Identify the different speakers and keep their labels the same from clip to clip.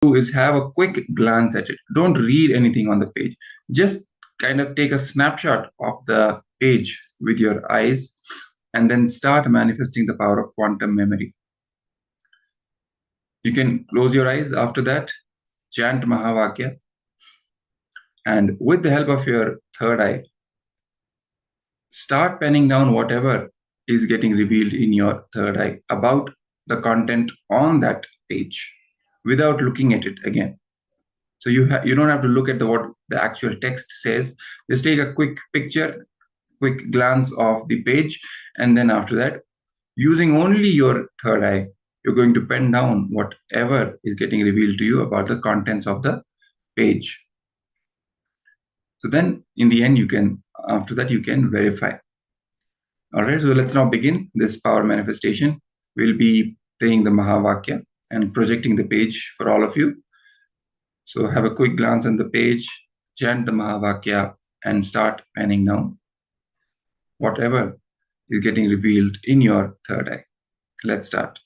Speaker 1: do is have a quick glance at it. Don't read anything on the page. Just kind of take a snapshot of the page with your eyes and then start manifesting the power of quantum memory. You can close your eyes after that, chant Mahavakya, and with the help of your third eye, start penning down whatever is getting revealed in your third eye about the content on that page without looking at it again. So you don't have to look at what the actual text says. Just take a quick picture, quick glance of the page, and then after that, using only your third eye, you're going to pen down whatever is getting revealed to you about the contents of the page. So then in the end, after that, you can verify. All right, so let's now begin this power manifestation. We'll be playing the Mahavakya and projecting the page for all of you. So have a quick glance on the page, chant the Mahavakya, and start penning down whatever is getting revealed in your third eye. Let's start.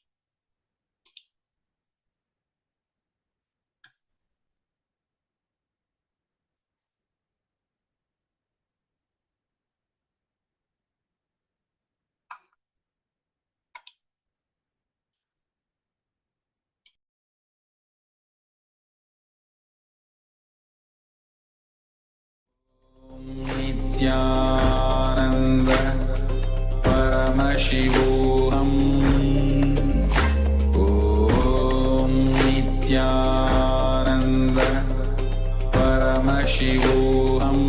Speaker 2: Nityananda Paramashivoham Om Nityananda Paramashivoham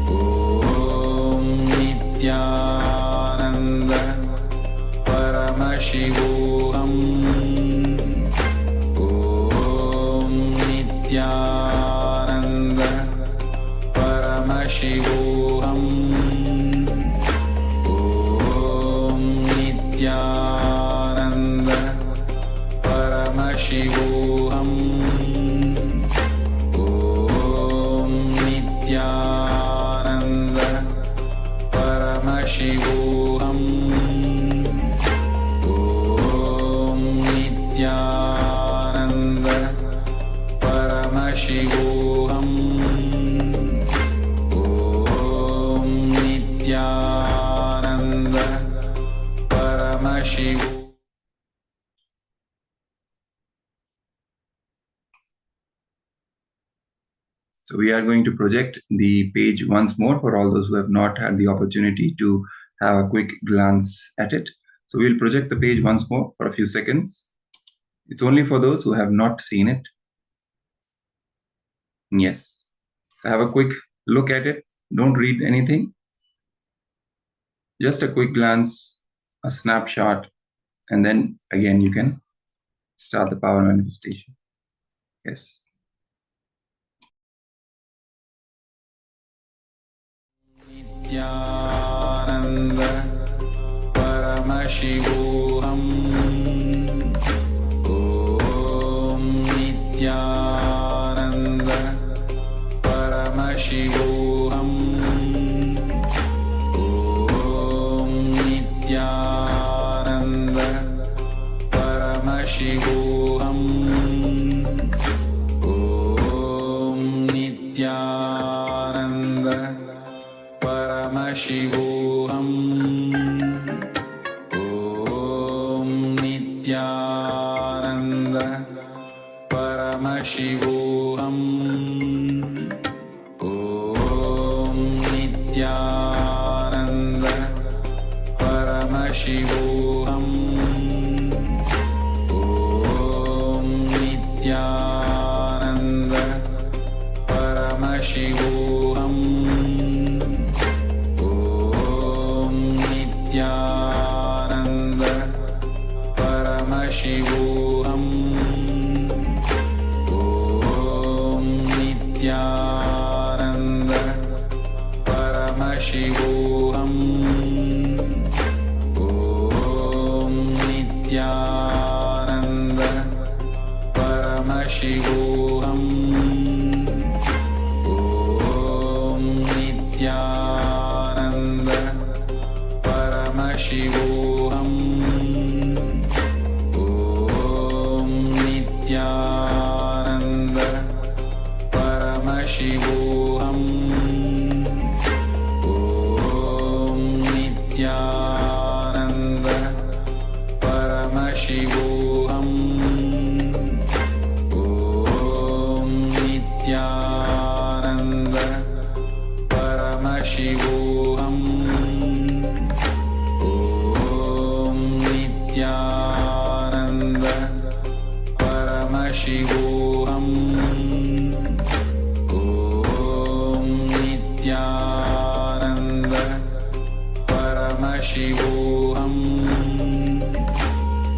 Speaker 2: Om Nityananda Paramashivoham Om Nityananda Paramashivoham Om Nityananda Paramashivoham Om Nityananda Paramashivoham Om Nityananda Paramashivoham Nityananda Paramashivoham.
Speaker 1: So we are going to project the page once more for all those who have not had the opportunity to have a quick glance at it. So we'll project the page once more for a few seconds. It's only for those who have not seen it. Yes. Have a quick look at it. Don't read anything. Just a quick glance, a snapshot, and then again you can start the power manifestation. Yes.
Speaker 2: Nityananda Paramashivoham Om Nityananda Paramashivoham Om Nityananda Paramashivoham Om Nityananda Paramashivoham Om Nityananda Paramashivoham Om Nityananda Paramashivoham Om Nityananda Paramashivoham Om Nityananda Paramashivoham Om Nityananda Paramashivoham Om Nityananda Paramashivoham Om Nityananda Paramashivoham Om Nityananda Nityananda Paramashivoham Om Nityananda Paramashivoham Om Nityananda Paramashivoham Om Nityananda Paramashivoham Om Nityananda Paramashivoham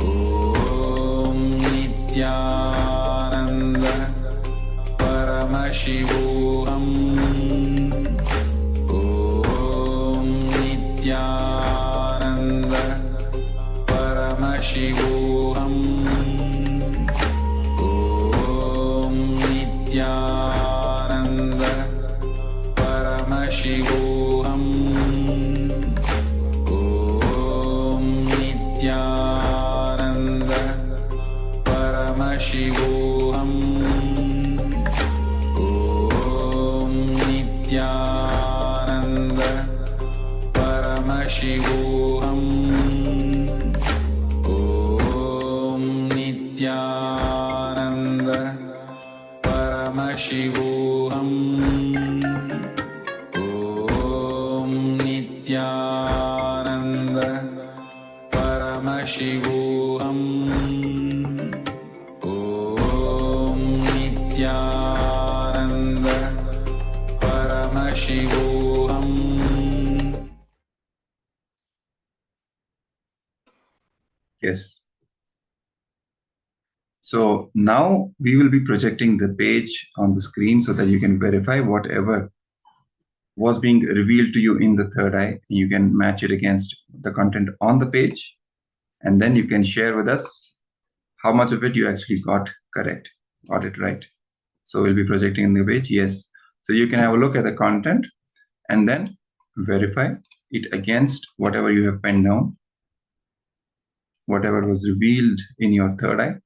Speaker 2: Om Nityananda Paramashivoham Om Nityananda Paramashivoham Om Nityananda Paramashivoham Om Nityananda Paramashivoham Om Nityananda Paramashivoham Om Nityananda Paramashivoham Om Nityananda Paramashivoham Om Nityananda Paramashivoham.
Speaker 1: Yes. So now we will be projecting the page on the screen so that you can verify whatever was being revealed to you in the third eye. You can match it against the content on the page, and then you can share with us how much of it you actually got correct, got it right. So we'll be projecting in the page, yes. So you can have a look at the content and then verify it against whatever you have penned down, whatever was revealed in your third eye.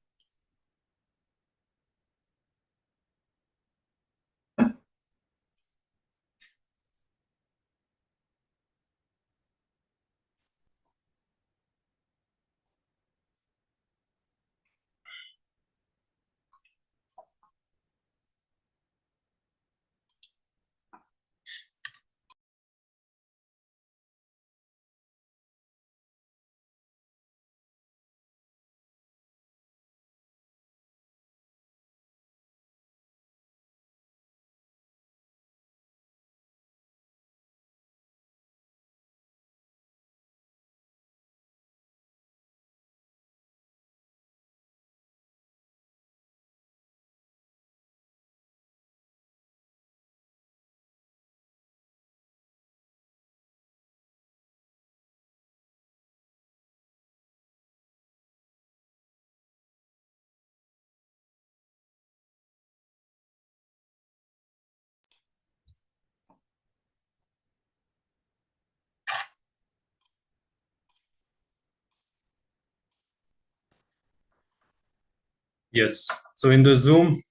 Speaker 3: Yes. So in the Zoom,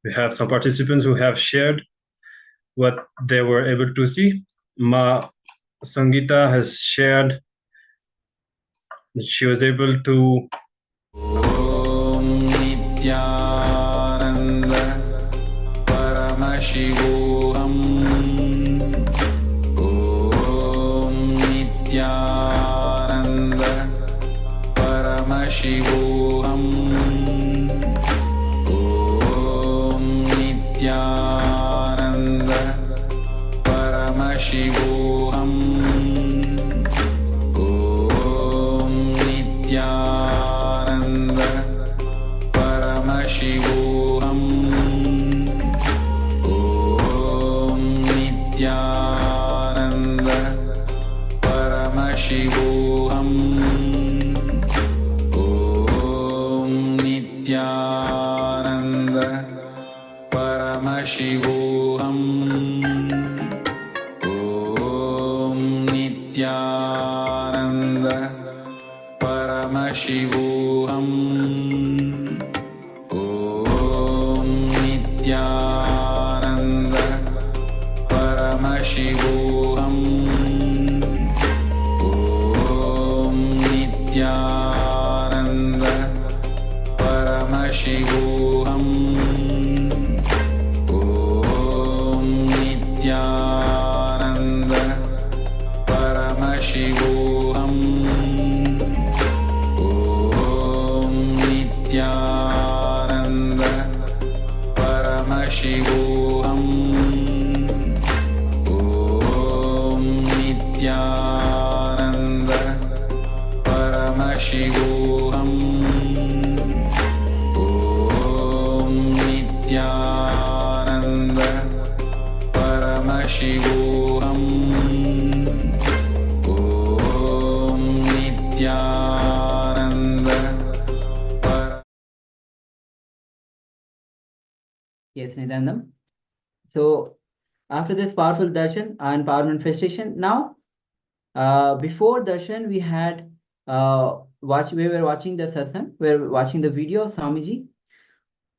Speaker 3: we have some participants who have shared what they were able to see. Ma Sangita has shared that she was able to
Speaker 2: Om Nityananda Paramashivoham Om Nityananda Paramashivoham Om Nityananda Paramashivoham Om Nityananda Paramashivoham Om Nityananda Paramashivoham Om Nityananda Paramashivoham Om Nityananda Paramashivoham Nityananda Paramashivoham Om Nityananda Paramashivoham Om Nityananda Paramashivoham Om Nityananda Paramashivoham Om Nityananda Paramashivoham Om Nityananda Paramashivoham Om Nityananda
Speaker 4: Yes, Nityanandam. So after this powerful darshan and power manifestation, now before darshan we had we were watching the satsang, we were watching the video of Swamiji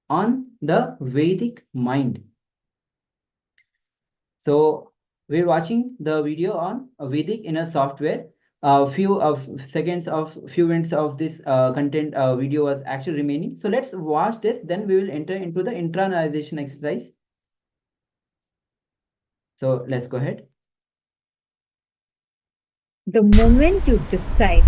Speaker 4: on the Vedic mind. So we're watching the video on Vedic in a software. Few minutes of this content video was actually remaining. So let's watch this. Then we will enter into the internalization exercise. So let's go ahead.
Speaker 5: The moment you decide,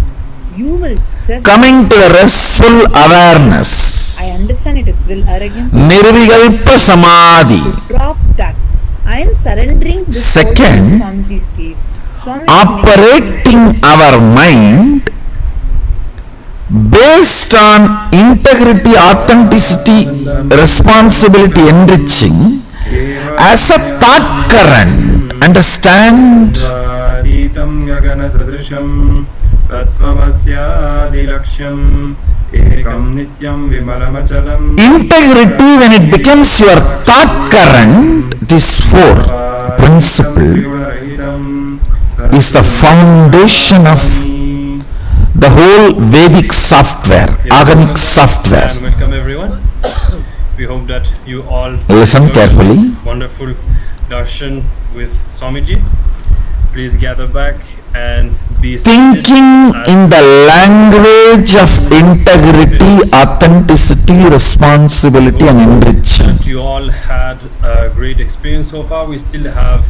Speaker 5: you will just
Speaker 6: coming to a restful awareness,
Speaker 5: I understand it is will arrogant
Speaker 6: nirvikalpa samadhi,
Speaker 5: to drop that. I am surrendering this
Speaker 6: Second,
Speaker 5: whole Swamiji's feet. Swami is
Speaker 6: operating our mind based on integrity, authenticity, responsibility, enriching as a thought current. Understand?
Speaker 3: Adhitam Gagana Sadrisham Tattvamasyadilaksham Ekam Nityam Vimalamachalam.
Speaker 6: Integrity, when it becomes your thought current, this four principle is the foundation of the whole Vedic software, agamic software.
Speaker 3: And welcome everyone. We hope that you all
Speaker 6: Listen
Speaker 3: enjoyed
Speaker 6: carefully.
Speaker 3: this wonderful darshan with Swamiji. Please gather back and be seated
Speaker 6: Thinking
Speaker 3: as
Speaker 6: in the language of integrity, authenticity, responsibility, and enrichment.
Speaker 3: you all had a great experience so far. We still have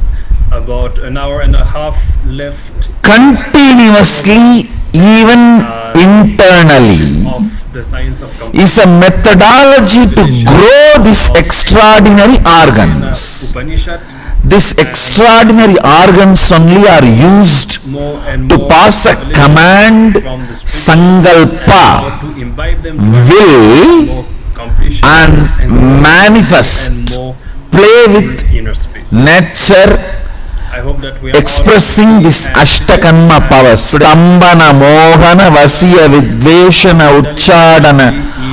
Speaker 3: about an hour and a half left
Speaker 6: Continuously, even internally,
Speaker 3: of the science of
Speaker 6: is a methodology to grow these extraordinary organs.
Speaker 3: Upanishad.
Speaker 6: These extraordinary organs only are used
Speaker 3: More and
Speaker 6: to
Speaker 3: more
Speaker 6: pass a
Speaker 3: revelation
Speaker 6: command,
Speaker 3: from the spirit
Speaker 6: sankalpa,
Speaker 3: to imbibe them
Speaker 6: will,
Speaker 3: more completion
Speaker 6: and manifest,
Speaker 3: and more
Speaker 6: play with
Speaker 3: inner space.
Speaker 6: nature,
Speaker 3: I hope that we are
Speaker 6: expressing this ashtakanma powers. Stambana, mohana, vasya, vidveshana, uchchadana,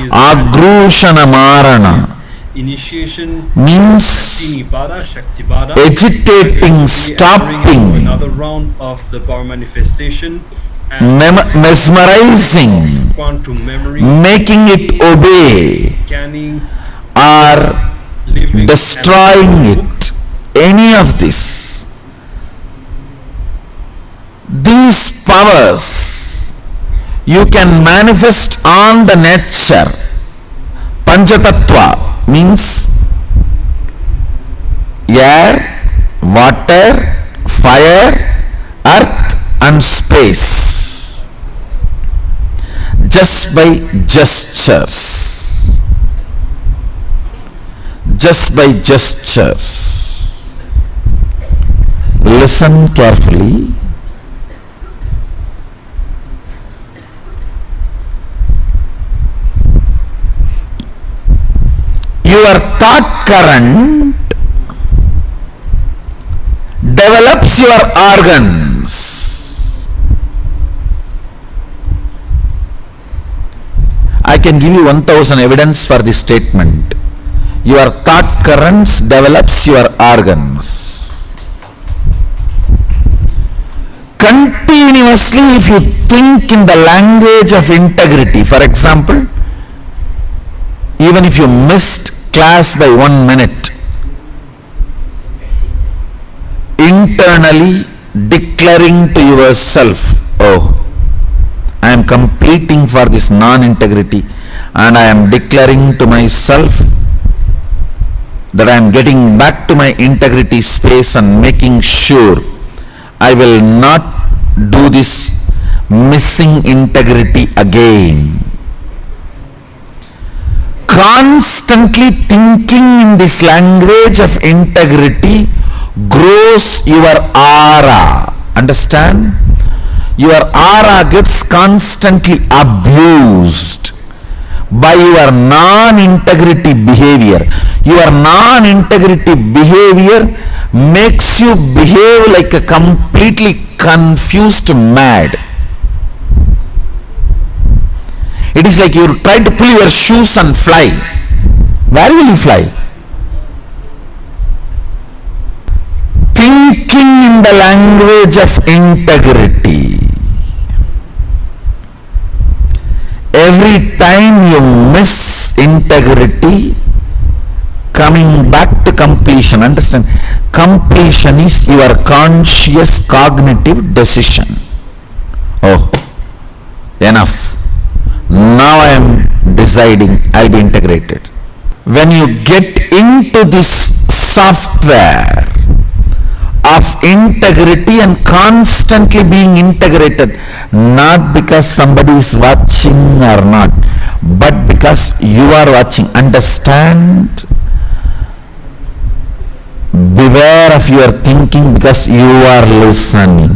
Speaker 6: agrushana, marana.
Speaker 3: Initiation
Speaker 6: Means
Speaker 3: Shinipada, Shaktipada,
Speaker 6: agitating, stopping,
Speaker 3: another round of the power manifestation and
Speaker 6: mesmerizing,
Speaker 3: quantum memory,
Speaker 6: making it obey,
Speaker 3: scanning,
Speaker 6: or
Speaker 3: living,
Speaker 6: destroying it. Any of this. These powers you can manifest on the nature. Panchatattva means air, water, fire, earth and space, just by gestures. Just by gestures. Listen carefully. Your thought current develops your organs. I can give you 1000 evidence for this statement. Your thought currents develops your organs. Continuously, if you think in the language of integrity, for example, even if you missed class by 1 minute, internally declaring to yourself, oh, I am completing for this non-integrity, and I am declaring to myself that I am getting back to my integrity space and making sure I will not do this missing integrity again. Constantly thinking in this language of integrity grows your aura. Understand? Your aura gets constantly abused by your non-integrity behavior. Your non-integrity behavior makes you behave like a completely confused mad. It is like you try to pull your shoes and fly. Where will you fly? Thinking in the language of integrity. Every time you miss integrity, coming back to completion. Understand? Completion is your conscious cognitive decision. Oh, enough. Now I am deciding I'll be integrated. When you get into this software of integrity and constantly being integrated, not because somebody is watching or not, but because you are watching. Understand? Beware of your thinking because you are listening.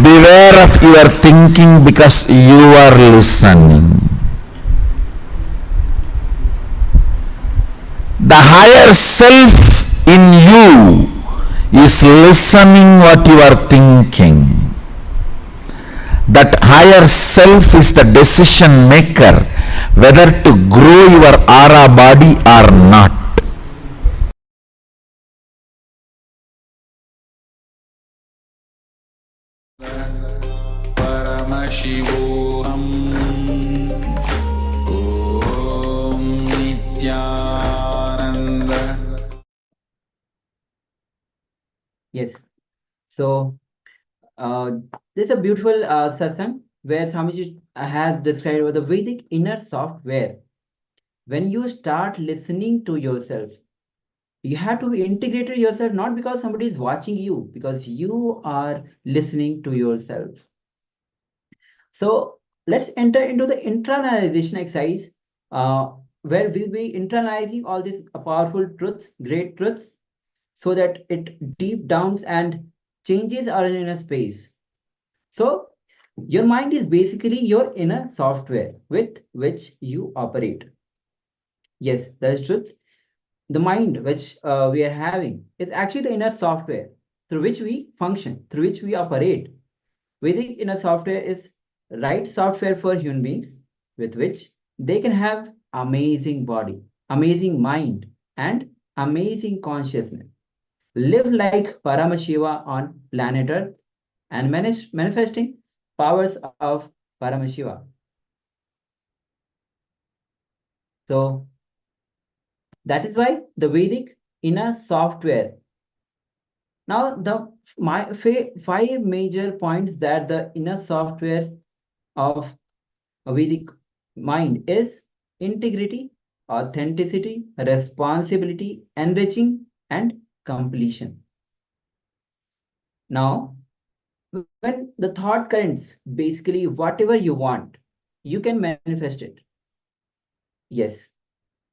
Speaker 6: Beware of your thinking because you are listening. The higher self in you is listening what you are thinking. That higher self is the decision maker whether to grow your aura body or not.
Speaker 2: Paramashivoham Nityananda.
Speaker 4: Yes. So this is a beautiful satsang where Swamiji has described about the Vedic inner software. When you start listening to yourself, you have to integrate yourself, not because somebody is watching you, because you are listening to yourself. So let's enter into the internalization exercise, where we'll be internalizing all these powerful truths, great truths, so that it deep downs and changes our inner space. So your mind is basically your inner software with which you operate. Yes, that's truth. The mind which we are having is actually the inner software through which we function, through which we operate. Vedic inner software is right software for human beings with which they can have amazing body, amazing mind, and amazing consciousness. Live like Paramashiva on planet Earth and manifesting powers of Paramashiva. So that is why the Vedic inner software. Now the five major points that the inner software of a Vedic mind is integrity, authenticity, responsibility, enriching, and completion. Now, when the thought currents, basically whatever you want, you can manifest it. Yes.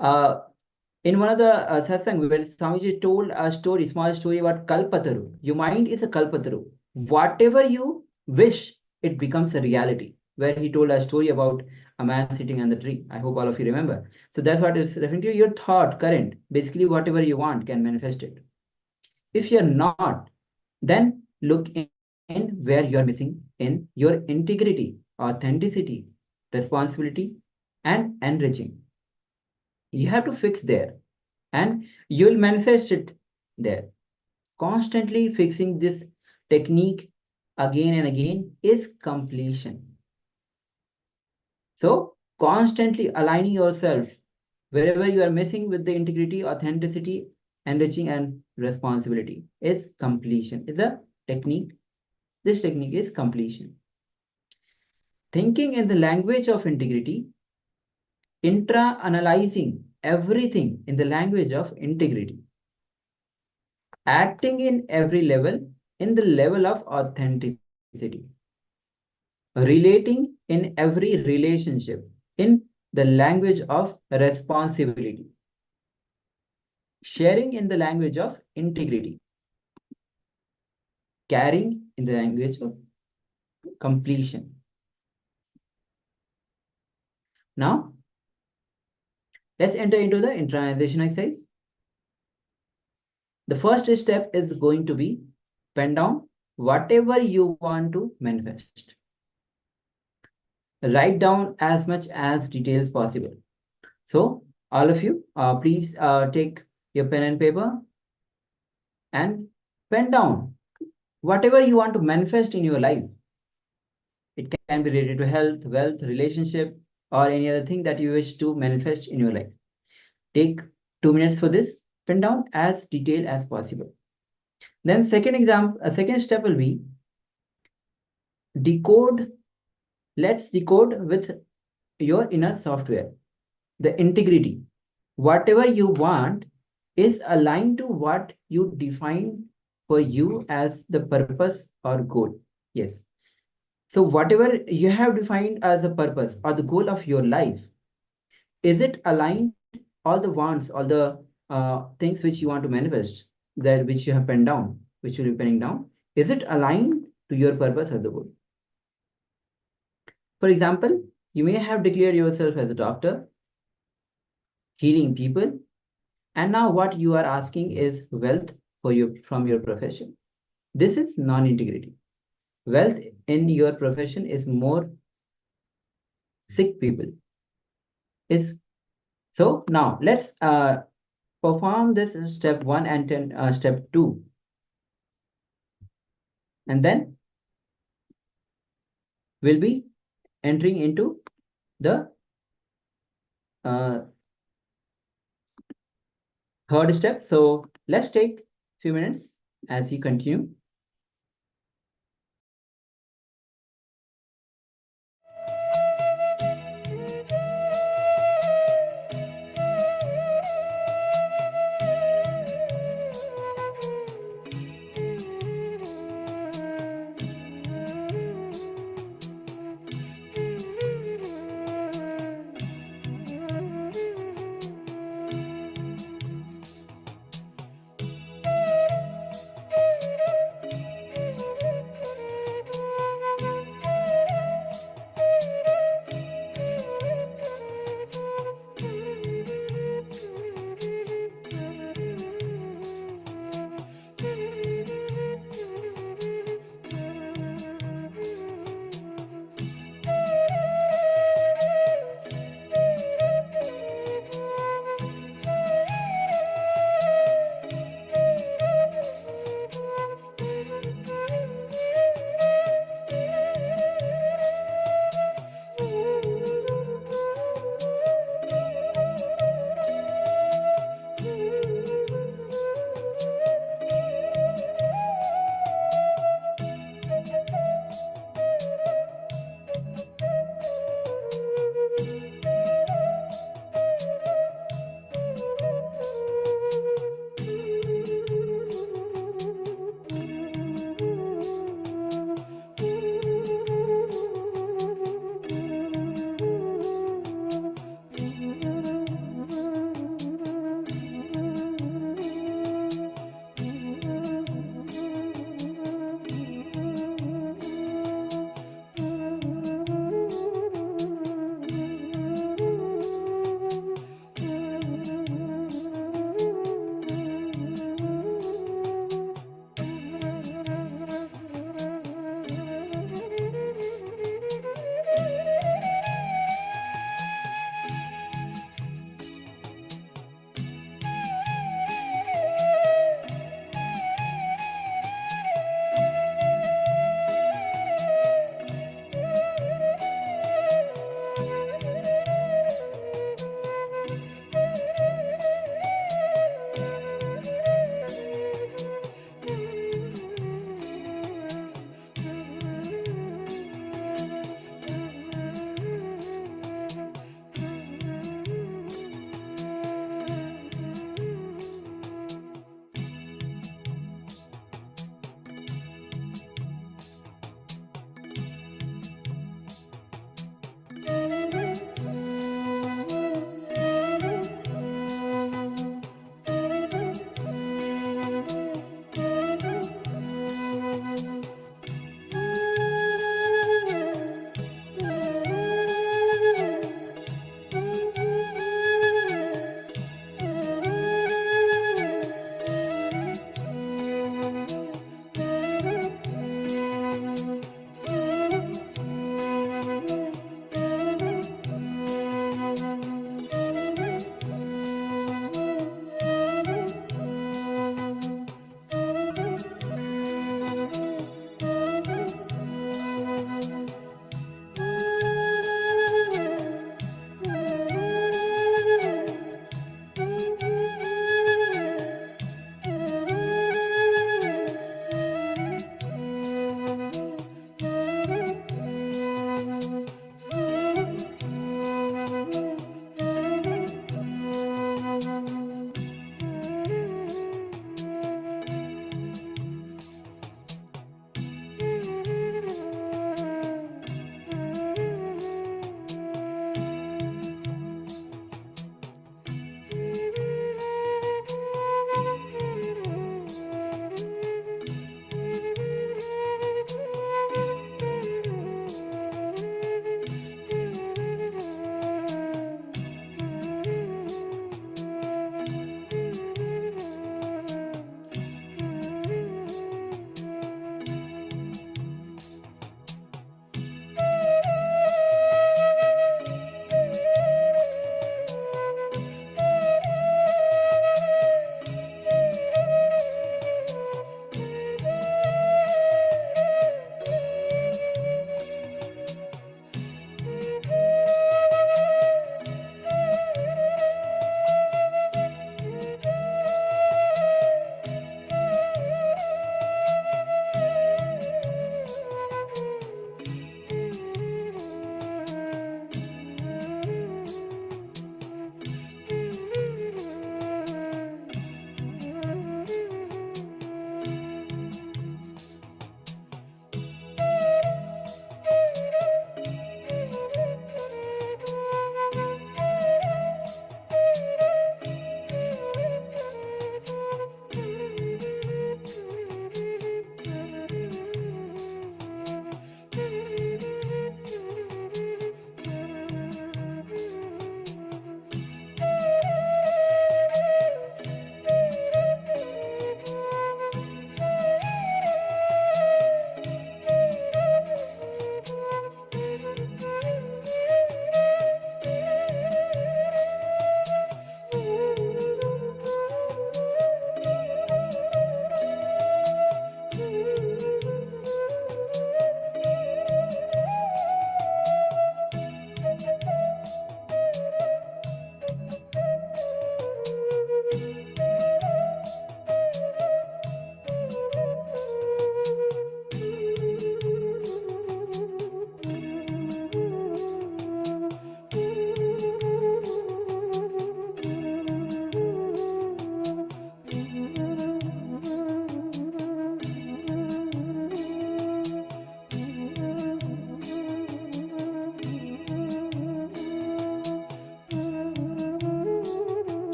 Speaker 4: In one of the satsang, where Swamiji told a story, small story about Kalpataru. Your mind is a Kalpataru. Whatever you wish, it becomes a reality. Where he told a story about a man sitting on the tree. I hope all of you remember. So that's what it's referring to. Your thought current, basically whatever you want can manifest it. If you're not, then look in where you're missing in your integrity, authenticity, responsibility, and enriching. You have to fix there, and you'll manifest it there. Constantly fixing this technique again and again is completion. So constantly aligning yourself wherever you are missing with the integrity, authenticity, enriching, and responsibility is completion. Is a technique. This technique is completion. Thinking in the language of integrity, intra-analyzing everything in the language of integrity, acting in every level in the level of authenticity, relating in every relationship in the language of responsibility, sharing in the language of integrity, caring in the language of completion. Now, let's enter into the internalization exercise. The first step is going to be pen down whatever you want to manifest. Write down as much as details possible. So, all of you, please take your pen and paper and pen down whatever you want to manifest in your life. It can be related to health, wealth, relationship, or any other thing that you wish to manifest in your life. Take 2 minutes for this. Pen down as detailed as possible. Then second step will be decode. Let's decode with your inner software. The integrity. Whatever you want is aligned to what you define for you as the purpose or goal. Yes. So whatever you have defined as a purpose or the goal of your life, is it aligned? All the wants, all the things which you want to manifest, that which you have penned down, which you'll be penning down, is it aligned to your purpose or the goal? For example, you may have declared yourself as a doctor, healing people, and now what you are asking is wealth for you from your profession. This is non-integrity. Wealth in your profession is more sick people. So now let's perform this step 1 and step 2. And then we'll be entering into the third step. So let's take a few minutes as you continue.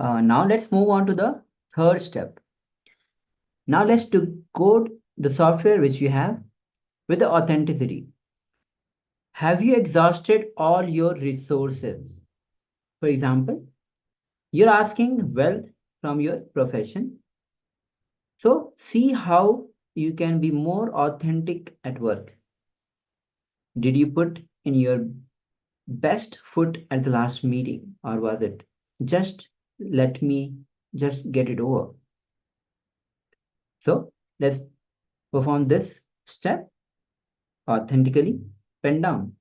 Speaker 4: Now let's move on to the third step. Now let's decode the software which you have with the authenticity. Have you exhausted all your resources? For example, you're asking wealth from your profession. So see how you can be more authentic at work. Did you put in your best foot at the last meeting, or was it just let me just get it over? So let's perform this step authentically, pen down.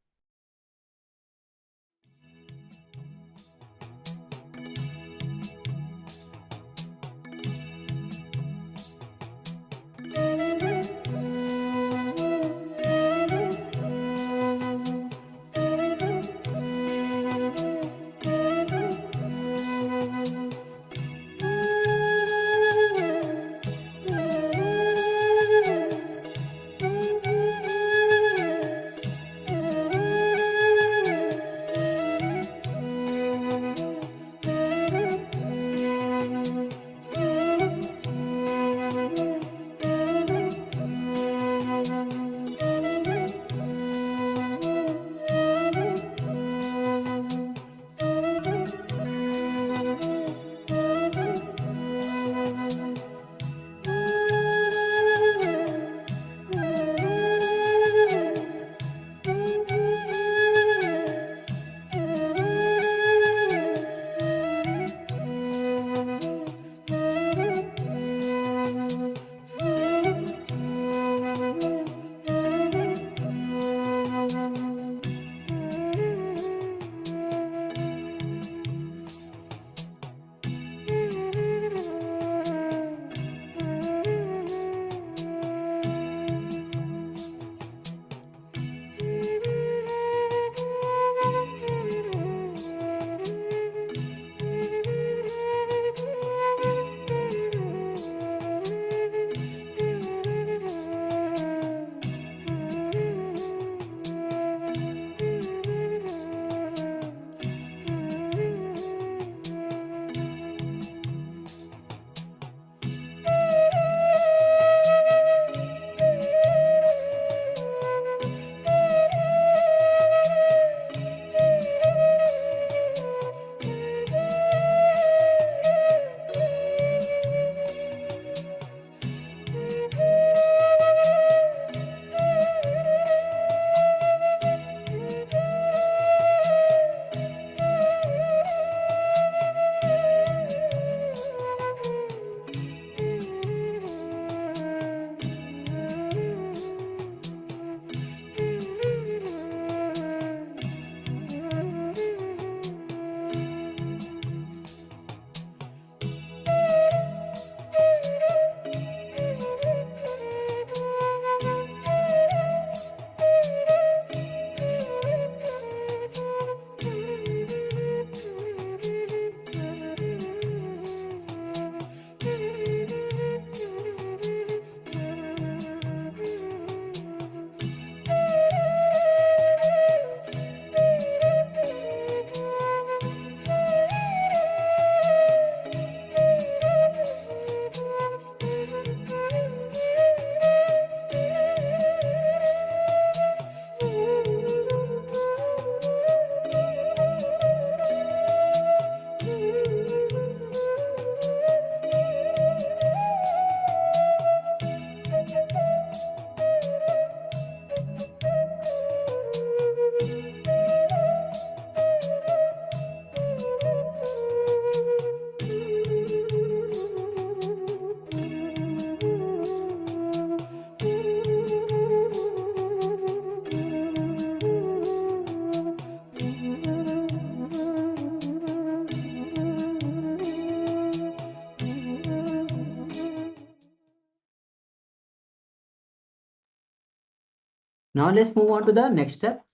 Speaker 4: Now let's move on to the next step.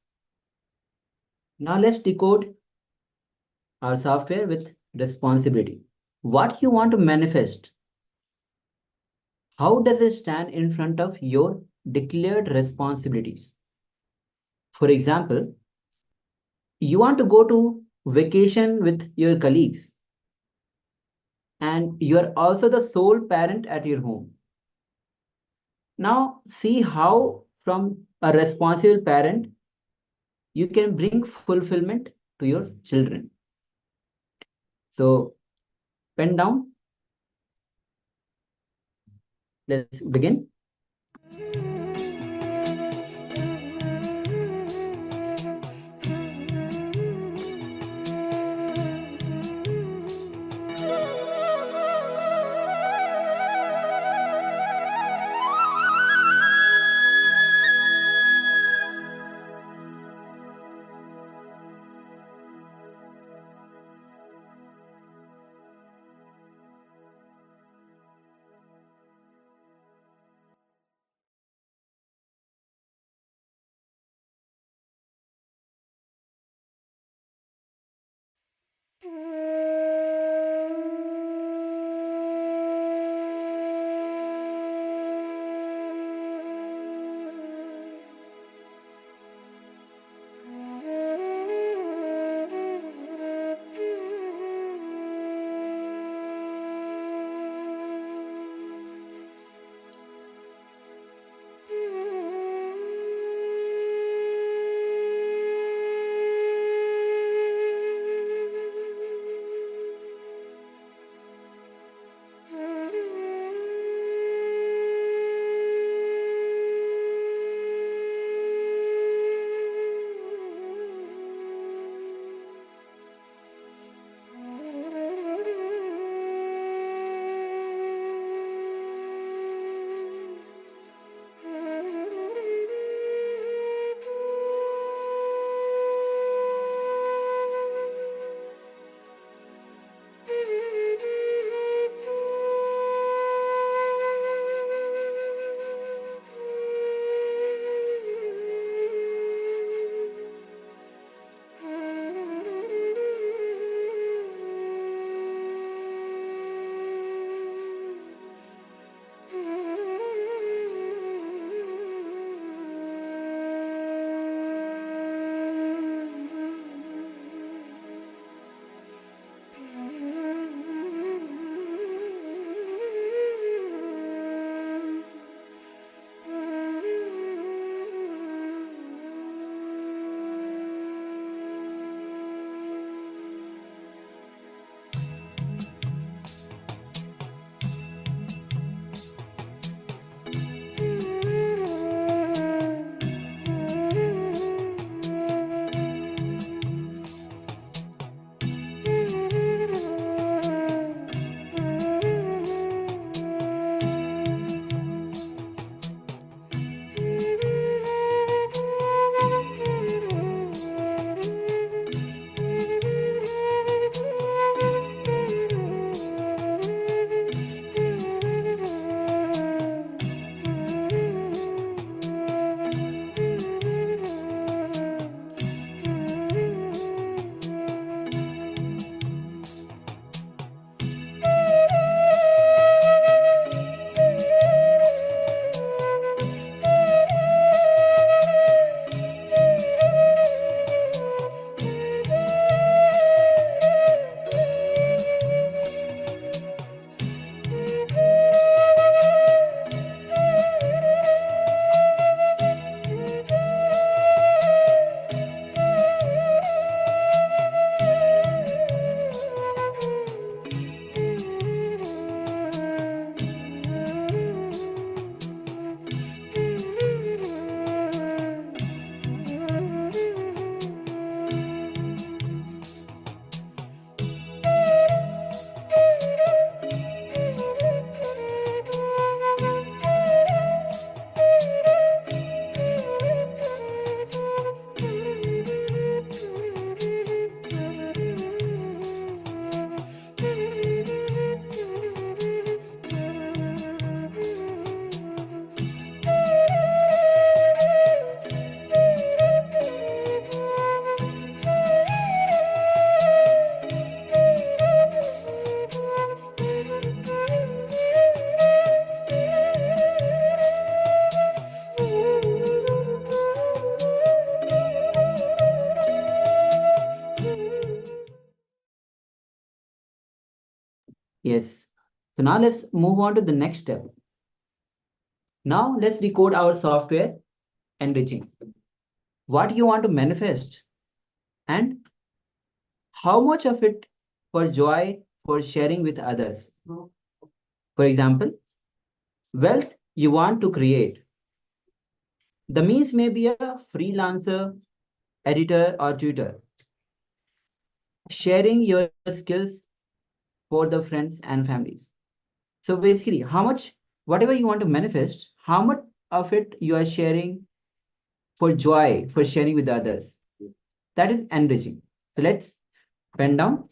Speaker 4: Now let's decode our software with responsibility. What you want to manifest, how does it stand in front of your declared responsibilities? For example, you want to go to vacation with your colleagues. and you are also the sole parent at your home. Now, see how from a responsible parent, you can bring fulfillment to your children. So, pen down. Let's begin. Yes. So now let's move on to the next step. Now let's decode our software enriching. What you want to manifest and how much of it for joy, for sharing with others. For example, wealth you want to create. The means may be a freelancer, editor, or tutor. Sharing your skills for the friends and families. So basically, how much, whatever you want to manifest, how much of it you are sharing for joy, for sharing with others. That is enriching. So let's pen down.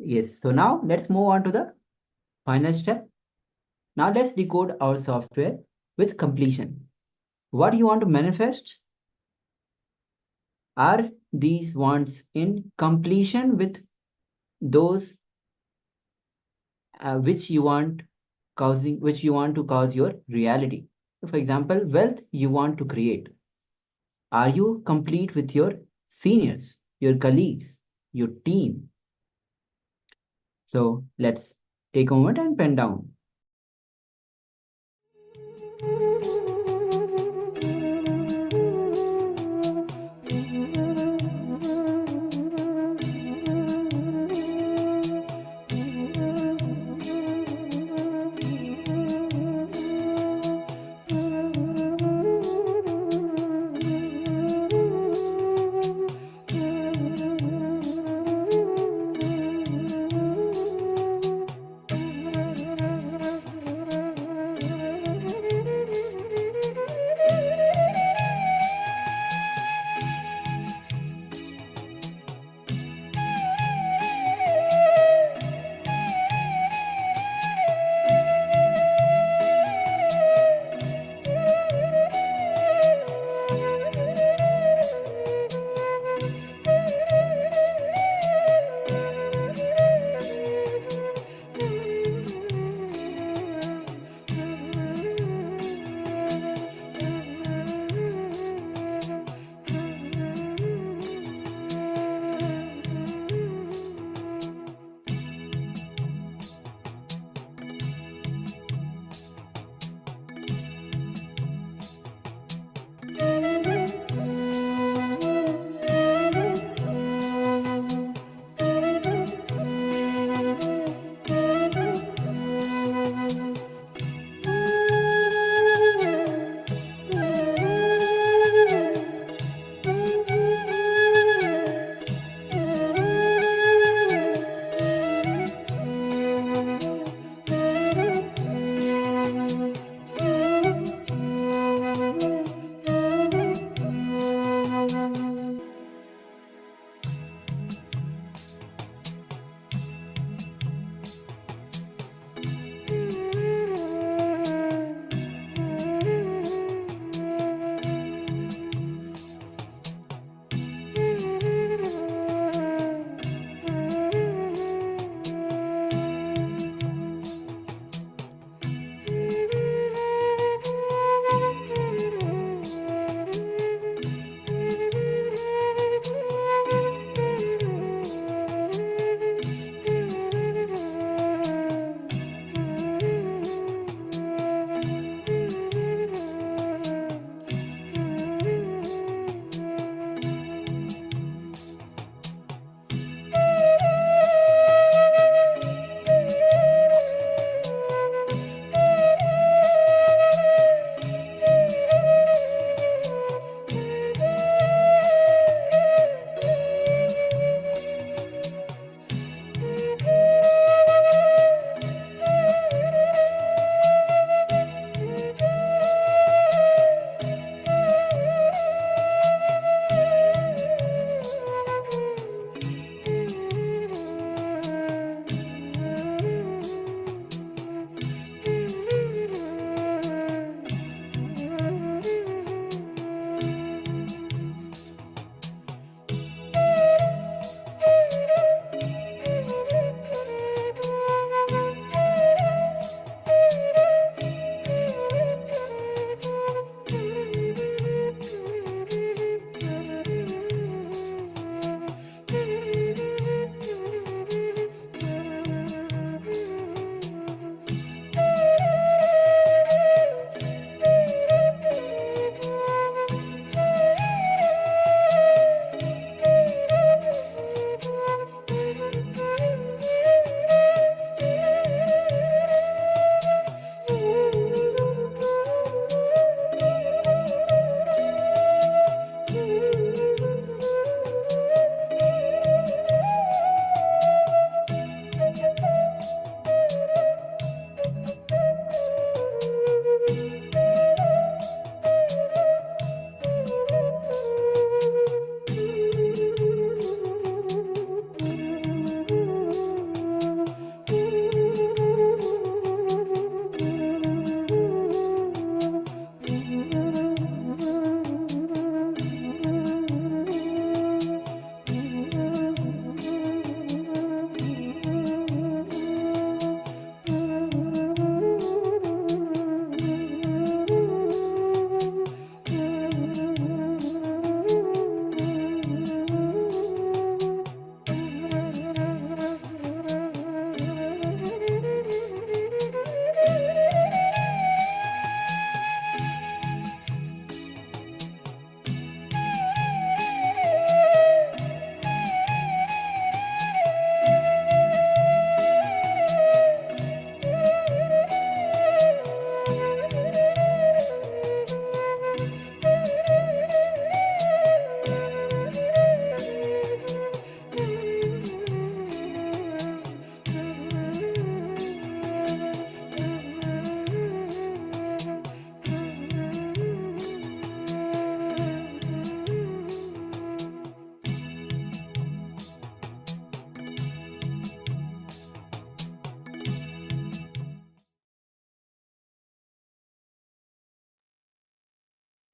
Speaker 4: Yes, so now let's move on to the final step. Now let's decode our software with completion. What you want to manifest? Are these wants in completion with those which you want to cause your reality? So for example, wealth you want to create. Are you complete with your seniors, your colleagues? your team. So let's take a moment and pen down.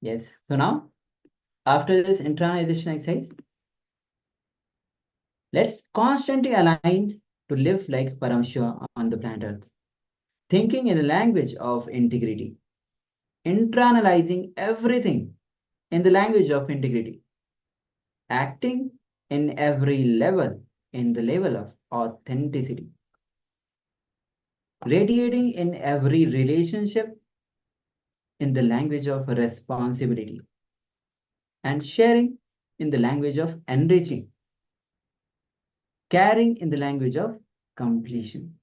Speaker 4: Yes. So now, after this internalization exercise, let's constantly align to live like Paramashiva on the planet Earth, thinking in the language of integrity, internalizing everything in the language of integrity, acting in every level in the level of authenticity, radiating in every relationship in the language of responsibility, and sharing in the language of enriching, caring in the language of completion.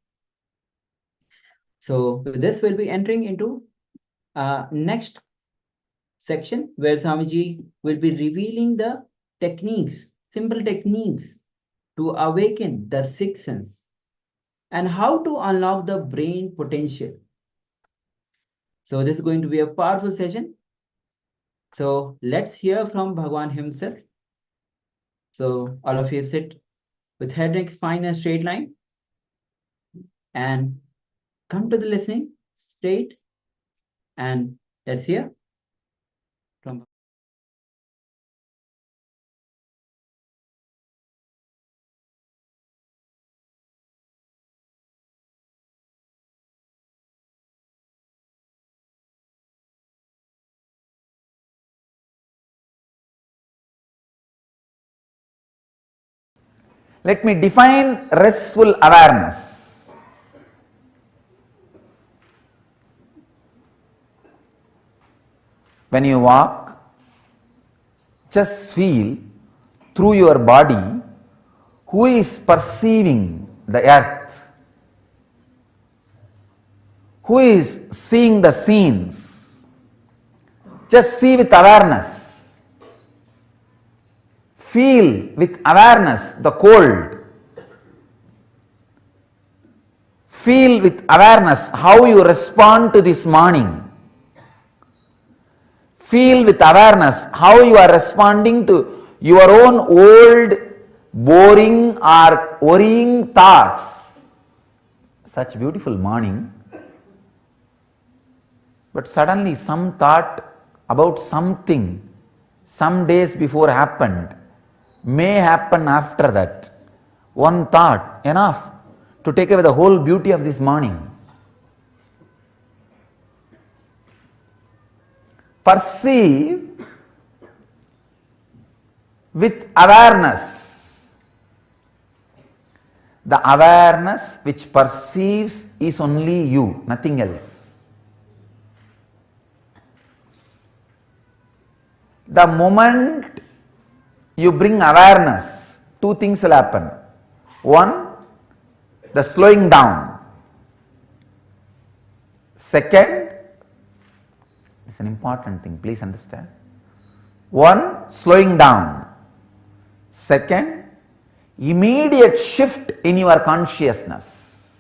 Speaker 4: So with this, we'll be entering into next section where Swamiji will be revealing the techniques, simple techniques to awaken the sixth sense and how to unlock the brain potential. So this is going to be a powerful session. So let's hear from Bhagavan himself. So all of you sit with head, neck, spine, and straight line and come to the listening straight, and let's hear from.
Speaker 6: Let me define restful awareness. When you walk, just feel through your body who is perceiving the earth, who is seeing the scenes. Just see with awareness. Feel with awareness the cold. Feel with awareness how you respond to this morning. Feel with awareness how you are responding to your own old, boring or worrying thoughts. Such beautiful morning, but suddenly some thought about something some days before happened may happen after that. One thought enough to take away the whole beauty of this morning. Perceive with awareness. The awareness which perceives is only you, nothing else. The moment you bring awareness, two things will happen. One, the slowing down. Second, it's an important thing, please understand. One, slowing down. Second, immediate shift in your consciousness.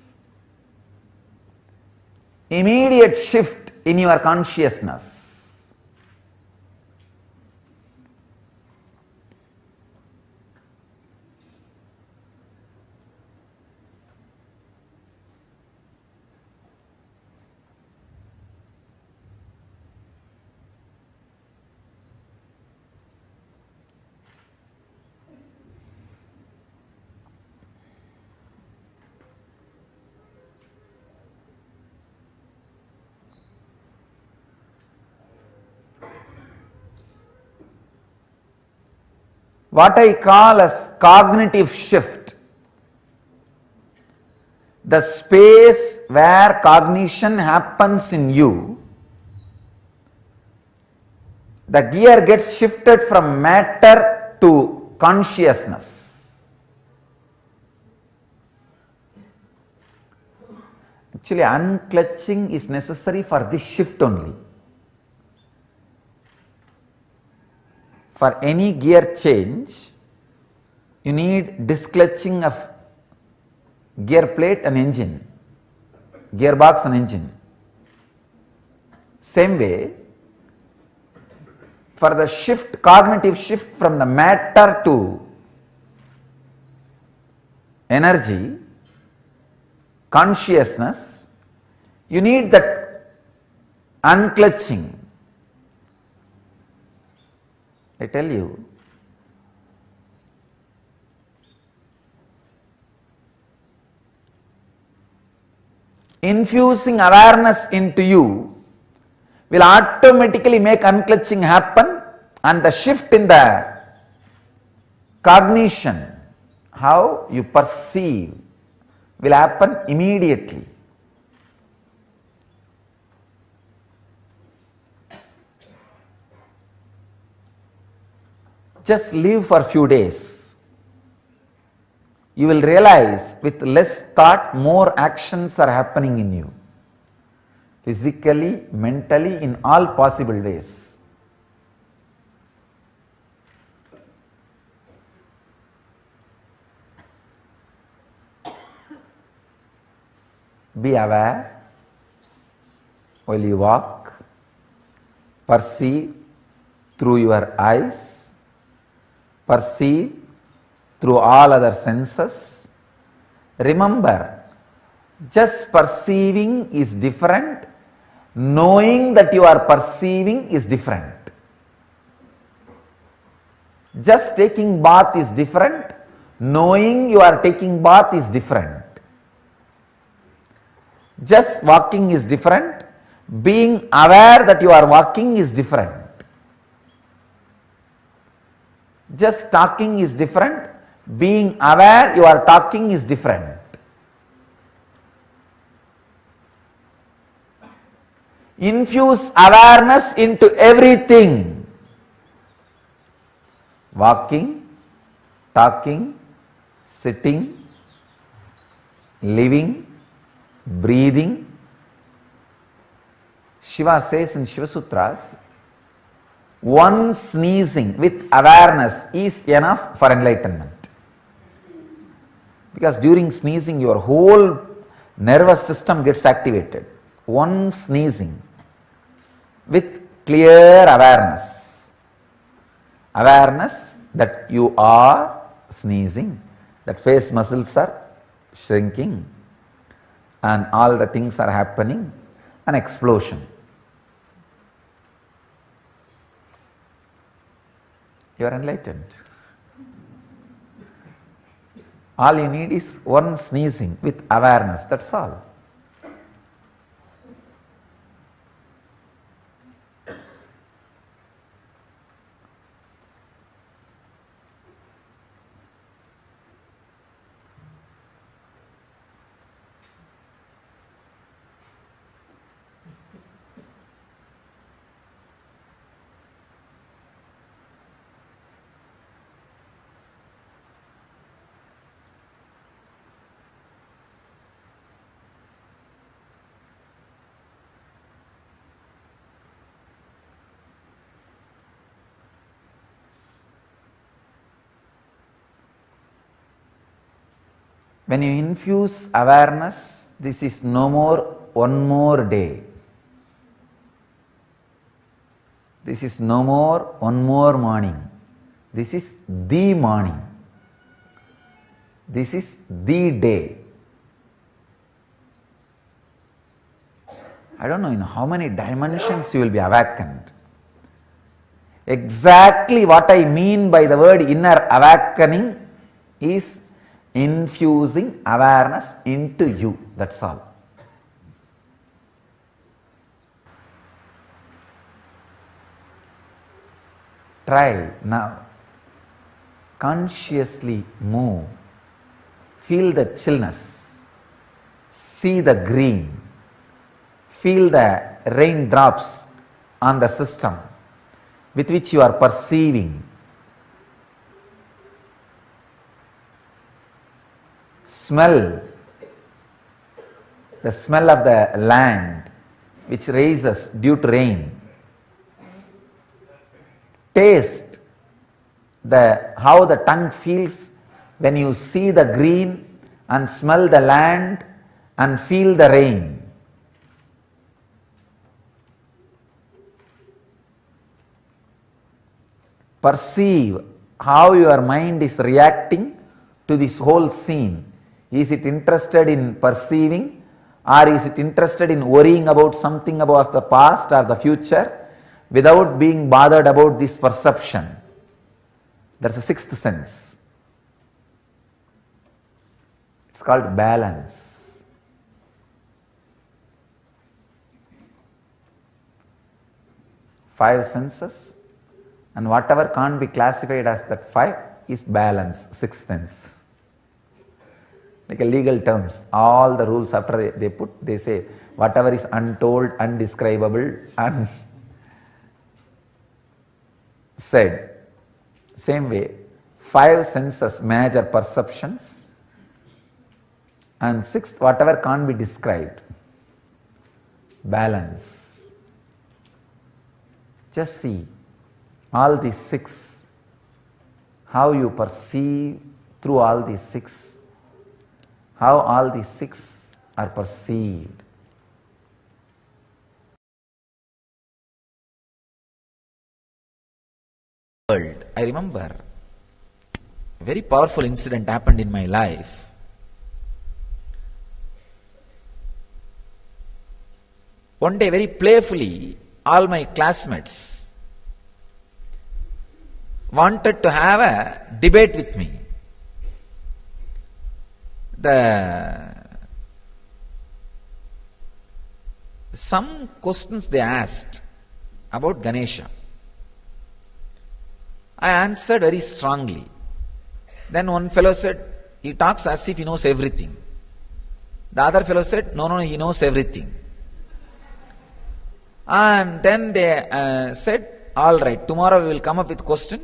Speaker 6: Immediate shift in your consciousness. What I call as cognitive shift, the space where cognition happens in you, the gear gets shifted from matter to consciousness. Actually, unclutching is necessary for this shift only. For any gear change, you need disclutching of gear plate and engine, gearbox and engine. Same way, for the shift, cognitive shift from the matter to energy, consciousness, you need that unclutching. I tell you, infusing awareness into you will automatically make unclutching happen, and the shift in the cognition, how you perceive, will happen immediately. Just live for a few days. You will realize with less thought, more actions are happening in you. Physically, mentally, in all possible ways. Be aware while you walk, perceive through your eyes, perceive through all other senses. Remember, just perceiving is different, knowing that you are perceiving is different. Just taking bath is different, knowing you are taking bath is different. Just walking is different, being aware that you are walking is different. Just talking is different, being aware you are talking is different. Infuse awareness into everything. Walking, talking, sitting, living, breathing. Shiva says in Shiva Sutras, one sneezing with awareness is enough for enlightenment. Because during sneezing your whole nervous system gets activated. One sneezing with clear awareness. Awareness that you are sneezing, that face muscles are shrinking and all the things are happening, an explosion. You are enlightened. All you need is one sneezing with awareness, that's all. When you infuse awareness, this is no more one more day. This is no more one more morning. This is the morning. This is the day. I don't know in how many dimensions you will be awakened. Exactly what I mean by the word inner awakening is infusing awareness into you, that's all. Try now. Consciously move. Feel the chillness. See the green. Feel the raindrops on the system with which you are perceiving. Smell the smell of the land which raises due to rain. Taste how the tongue feels when you see the green and smell the land and feel the rain. Perceive how your mind is reacting to this whole scene. Is it interested in perceiving, or is it interested in worrying about something about the past or the future without being bothered about this perception? There's a sixth sense. It's called balance. Five senses, and whatever can't be classified as that five is balance, sixth sense. Like a legal terms, all the rules after they put, they say whatever is untold, undescribable, unsaid. Same way, five senses, major perceptions, and sixth, whatever can't be described. Balance. Just see all these six, how you perceive through all these six, how all these six are perceived. I remember a very powerful incident happened in my life. One day, very playfully, all my classmates wanted to have a debate with me. Some questions they asked about Ganesha. I answered very strongly. Then one fellow said, he talks as if he knows everything. The other fellow said, no, he knows everything. And then they said, all right, tomorrow we will come up with question.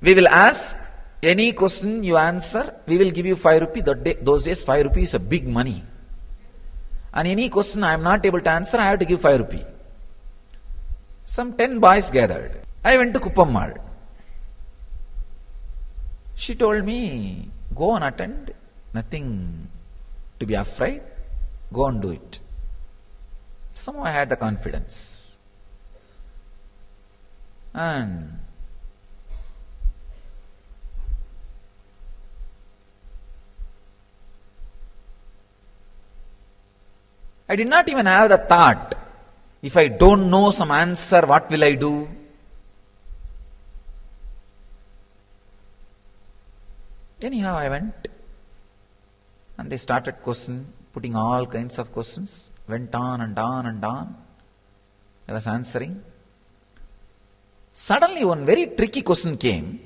Speaker 6: We will ask any question you answer, we will give you 5 rupees. Those days 5 rupees is a big money. And any question I am not able to answer, I have to give 5 rupees. Some 10 boys gathered. I went to Kuppammal. She told me, go and attend, nothing to be afraid, go and do it. Somehow I had the confidence. And I did not even have the thought, if I don't know some answer, what will I do? Anyhow, I went and they started putting all kinds of questions. Went on and on and on. I was answering. Suddenly one very tricky question came.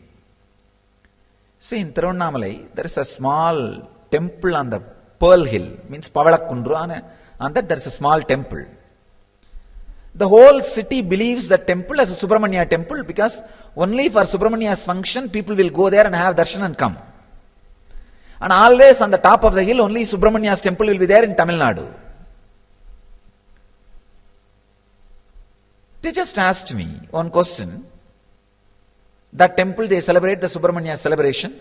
Speaker 6: See, in Tiruvannamalai, there is a small temple on the Pearl Hill, means Pavalakkundru, on that there is a small temple. The whole city believes the temple as a Subramanya temple because only for Subramanya's function people will go there and have darshan and come. And always on the top of the hill only Subramanya's temple will be there in Tamil Nadu. They just asked me one question. That temple they celebrate the Subramanya celebration.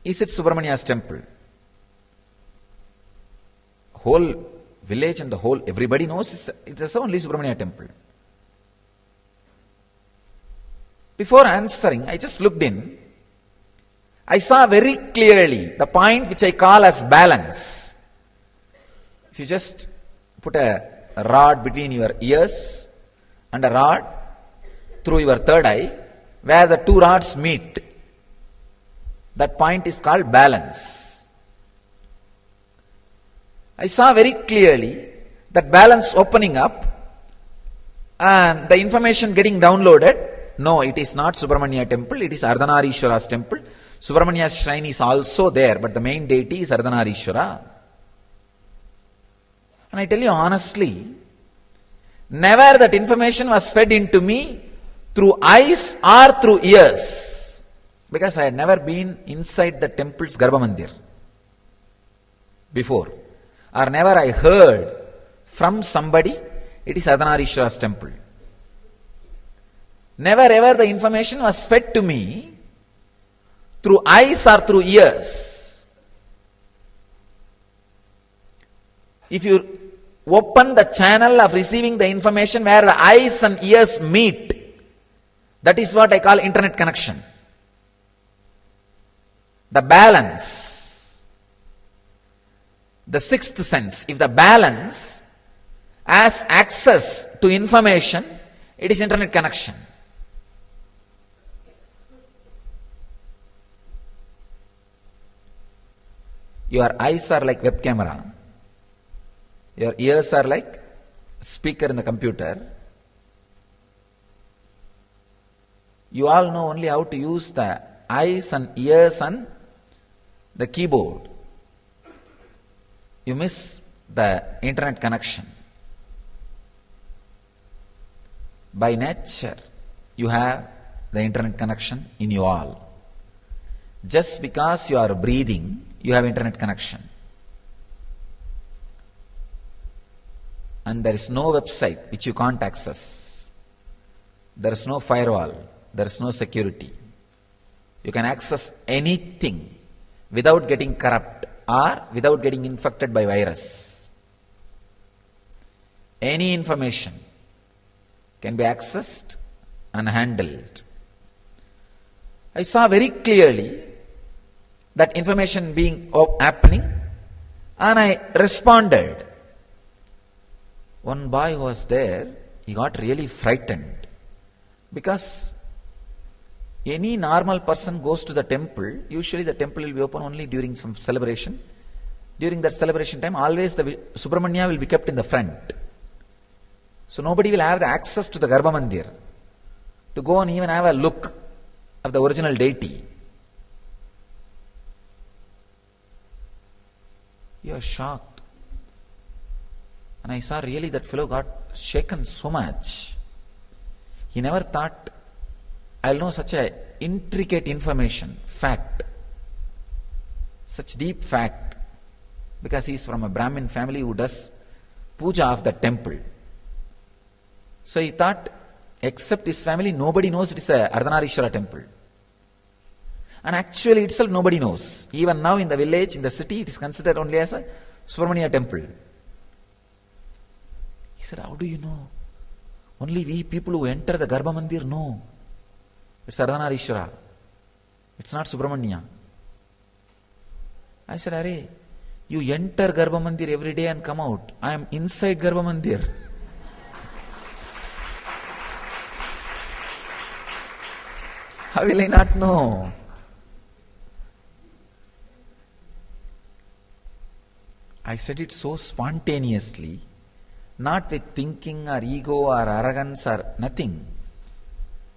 Speaker 6: Is it Subramanya's temple? Whole village and the whole, everybody knows it is only Subramanya temple. Before answering, I just looked in. I saw very clearly the point which I call as balance. If you just put a rod between your ears and a rod through your third eye, where the two rods meet, that point is called balance. I saw very clearly that balance opening up and the information getting downloaded. No, it is not Subramanya temple, it is Ardhanarishwara's temple. Subramanya's shrine is also there, but the main deity is Ardhanarishwara. And I tell you honestly, never that information was fed into me through eyes or through ears, because I had never been inside the temple's Garbha Mandir before, or never I heard from somebody it is Ardhanarishwara's temple. Never ever the information was fed to me through eyes or through ears. If you open the channel of receiving the information where the eyes and ears meet, that is what I call internet connection. The balance, the sixth sense. If the balance has access to information, it is internet connection. Your eyes are like web camera. Your ears are like speaker in the computer. You all know only how to use the eyes and ears and the keyboard. You miss the internet connection. By nature, you have the internet connection in you all. Just because you are breathing, you have internet connection. And there is no website which you can't access. There is no firewall. There is no security. You can access anything without getting corrupt or without getting infected by virus. Any information can be accessed and handled. I saw very clearly that information being happening, and I responded. One boy who was there, he got really frightened because any normal person goes to the temple, usually the temple will be open only during some celebration. During that celebration time, always the Subramanya will be kept in the front. So nobody will have the access to the Garbha Mandir to go and even have a look of the original deity. You are shocked. And I saw really that fellow got shaken so much. He never thought, I'll know such a intricate information, fact, such deep fact, because he is from a Brahmin family who does puja of the temple. So he thought, except his family, nobody knows it is a Ardhanarishwara temple. And actually itself nobody knows. Even now in the village, in the city, it is considered only as a Subramanya temple. He said, how do you know? Only we people who enter the Garbha Mandir know. It's Ardhanarishwara. It's not Subramanya. I said, Arey, you enter Garbha Mandir every day and come out. I am inside Garbha Mandir. How will I not know? I said it so spontaneously, not with thinking or ego or arrogance or nothing.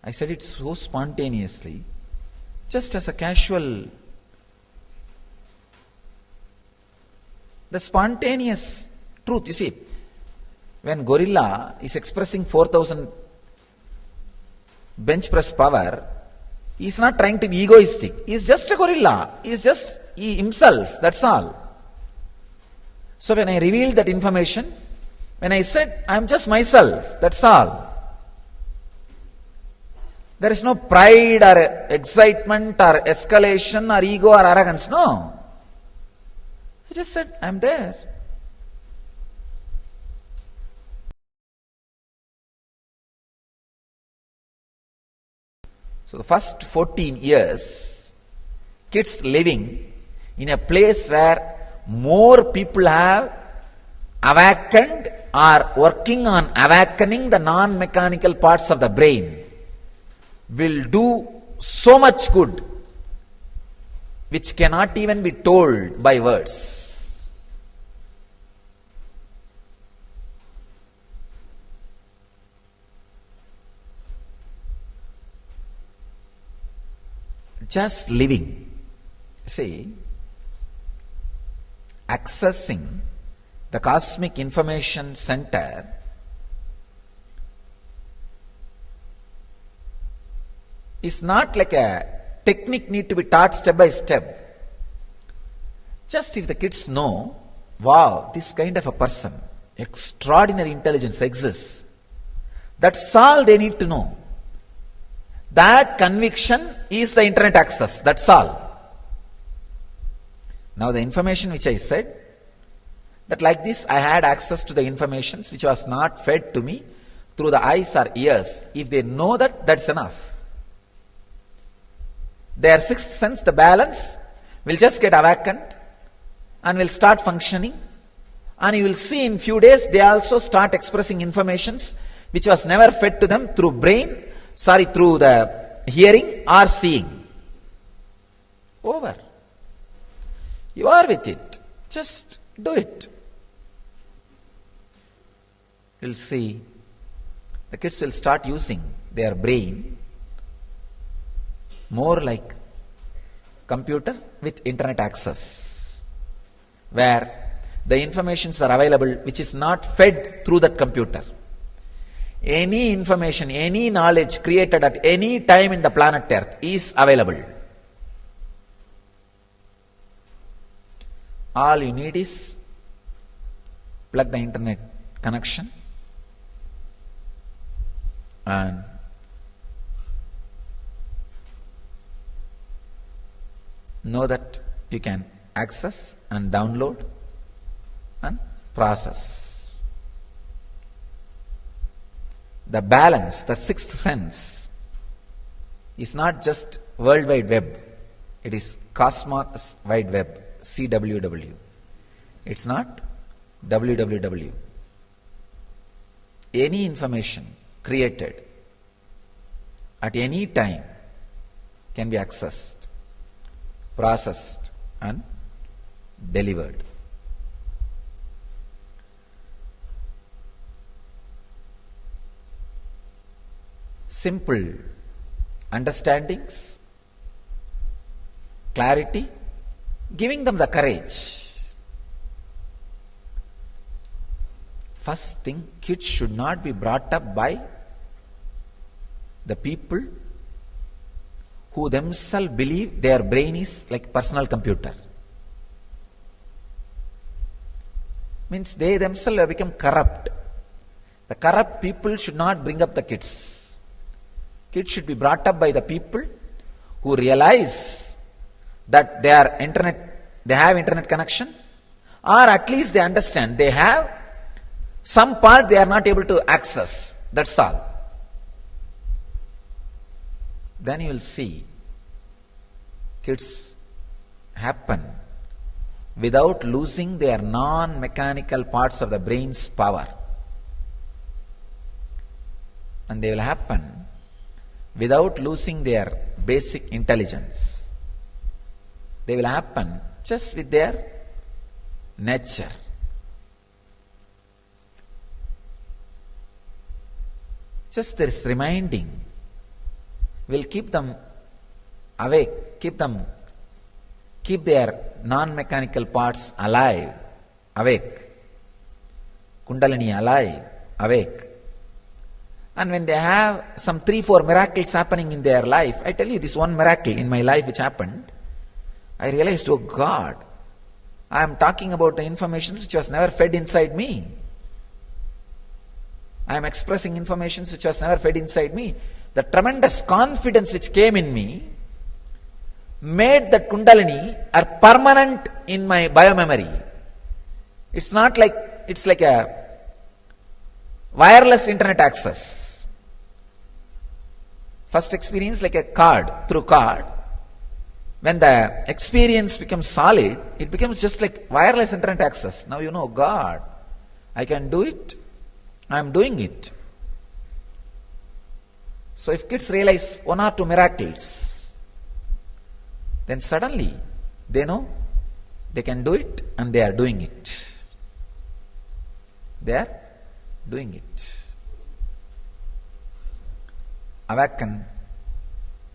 Speaker 6: I said it so spontaneously, just as a casual. The spontaneous truth, you see, when gorilla is expressing 4,000 bench press power, he is not trying to be egoistic. He is just a gorilla. He is just himself, that's all. So when I revealed that information, when I said, I am just myself, that's all. There is no pride or excitement or escalation or ego or arrogance, no. I just said, I am there. So the first 14 years, kids living in a place where more people have awakened or working on awakening the non-mechanical parts of the brain will do so much good which cannot even be told by words. Just living, see, accessing the cosmic information center is not like a technique need to be taught step by step. Just if the kids know, wow, this kind of a person, extraordinary intelligence exists, that's all they need to know. That conviction is the internet access, that's all. Now the information which I said, that like this I had access to the information which was not fed to me through the eyes or ears. If they know that, that's enough. Their sixth sense, the balance, will just get awakened and will start functioning. And you will see in few days they also start expressing informations which was never fed to them through through the hearing or seeing. Over. You are with it. Just do it. You'll see the kids will start using their brain more like computer with internet access, where the informations are available which is not fed through that computer. Any information, any knowledge created at any time in the planet Earth is available. All you need is plug the internet connection and know that you can access and download and process. The balance, the sixth sense, is not just World Wide Web. It is Cosmos Wide Web, CWW. It's not WWW. Any information created at any time can be accessed, processed and delivered. Simple understandings, clarity, giving them the courage. First thing, kids should not be brought up by the people who themselves believe their brain is like personal computer. Means they themselves have become corrupt. The corrupt people should not bring up the kids. Kids should be brought up by the people who realize that they have internet connection, or at least they understand they have some part they are not able to access. That's all. Then you will see kids happen without losing their non-mechanical parts of the brain's power. And they will happen without losing their basic intelligence. They will happen just with their nature. Just this reminding will keep them awake, keep their non-mechanical parts alive, awake. Kundalini alive, awake. And when they have some 3-4 miracles happening in their life, I tell you this one miracle in my life which happened, I realized, oh God, I am talking about the information which was never fed inside me. I am expressing information which was never fed inside me. The tremendous confidence which came in me made that Kundalini are permanent in my biomemory. It's not like, it's like a wireless internet access. First experience like a card, through card. When the experience becomes solid, it becomes just like wireless internet access. Now you know, God, I can do it, I am doing it. So if kids realize 1 or 2 miracles, then suddenly they know they can do it and they are doing it. They are doing it. Awaken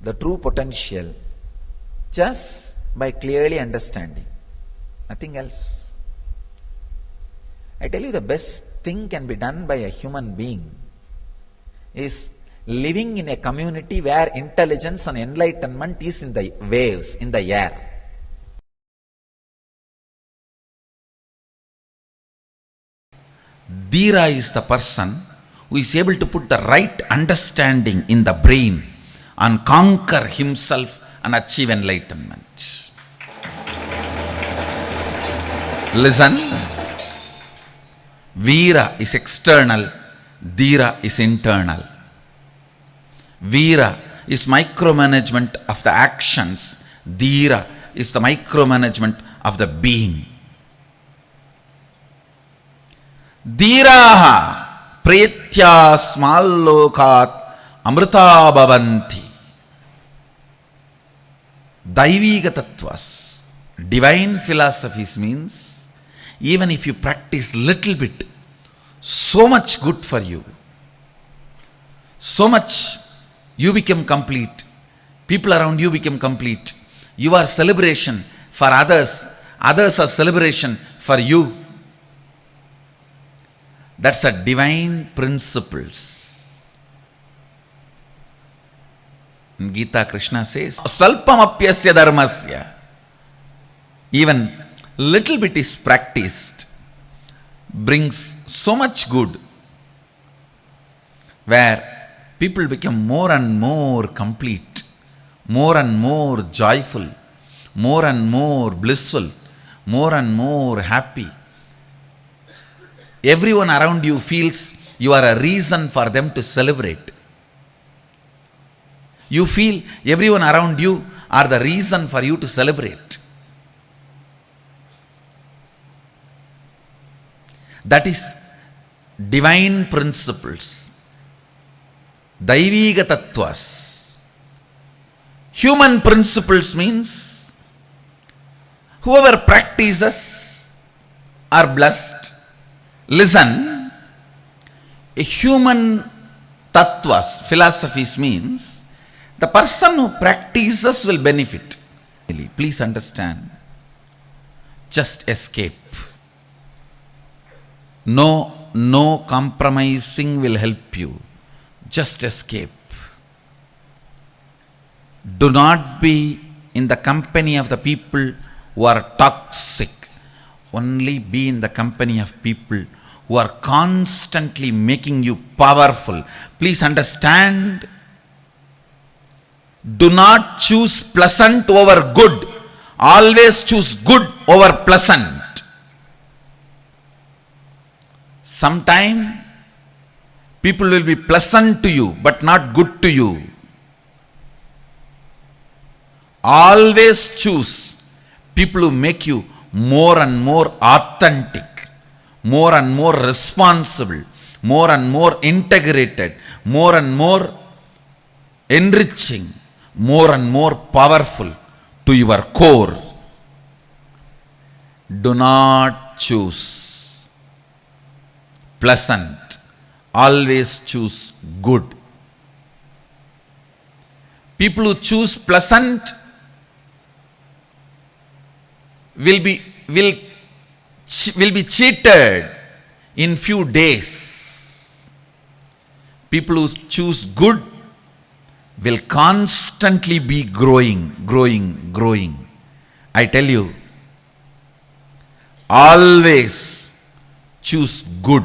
Speaker 6: the true potential just by clearly understanding. Nothing else. I tell you, the best thing can be done by a human being is living in a community where intelligence and enlightenment is in the waves, in the air.
Speaker 7: Dhira is the person who is able to put the right understanding in the brain and conquer himself and achieve enlightenment. Listen, Veera is external, Dhira is internal. Veera is micromanagement of the actions, Dhira is the micromanagement of the being. Dhiraha pretya smallokat amrita bhavanti. Daiviga tattvas, divine philosophies means even if you practice little bit, so much good for you. So much you become complete. People around you become complete. You are celebration for others. Others are celebration for you. That's a divine principles. In Gita, Krishna says, Svalpamapyasya dharmasya. Even little bit is practiced, brings so much good, where people become more and more complete, more and more joyful, more and more blissful, more and more happy. Everyone around you feels you are a reason for them to celebrate. You feel everyone around you are the reason for you to celebrate. That is divine principles, Daiviga tattvas. Human principles means whoever practices are blessed. Listen, a human tattvas, philosophies means the person who practices will benefit. Please understand, just escape. No compromising will help you. Just escape. Do not be in the company of the people who are toxic. Only be in the company of people who are constantly making you powerful. Please understand, do not choose pleasant over good. Always choose good over pleasant. Sometime people will be pleasant to you but not good to you. Always choose people who make you more and more authentic, more and more responsible, more and more integrated, more and more enriching, more and more powerful to your core. Do not choose pleasant. Always choose good. People who choose pleasant will be cheated in few days. People who choose good will constantly be growing. I tell you, always choose good,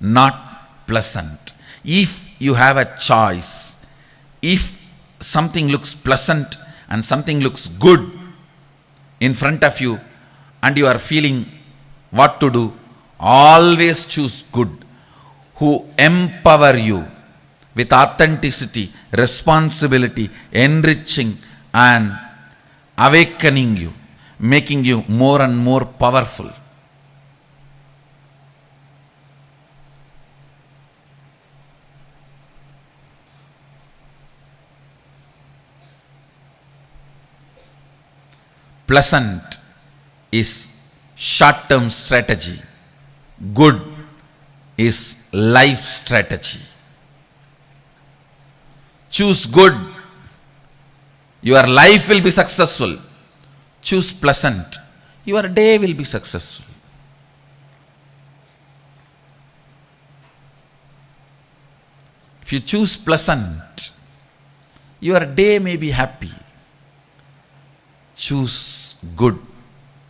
Speaker 7: not pleasant. If you have a choice, if something looks pleasant and something looks good in front of you and you are feeling what to do, always choose good, who empower you with authenticity, responsibility, enriching and awakening you, making you more and more powerful. Pleasant is short-term strategy. Good is life strategy. Choose good. Your life will be successful. Choose pleasant. Your day will be successful. If you choose pleasant, your day may be happy. Choose good,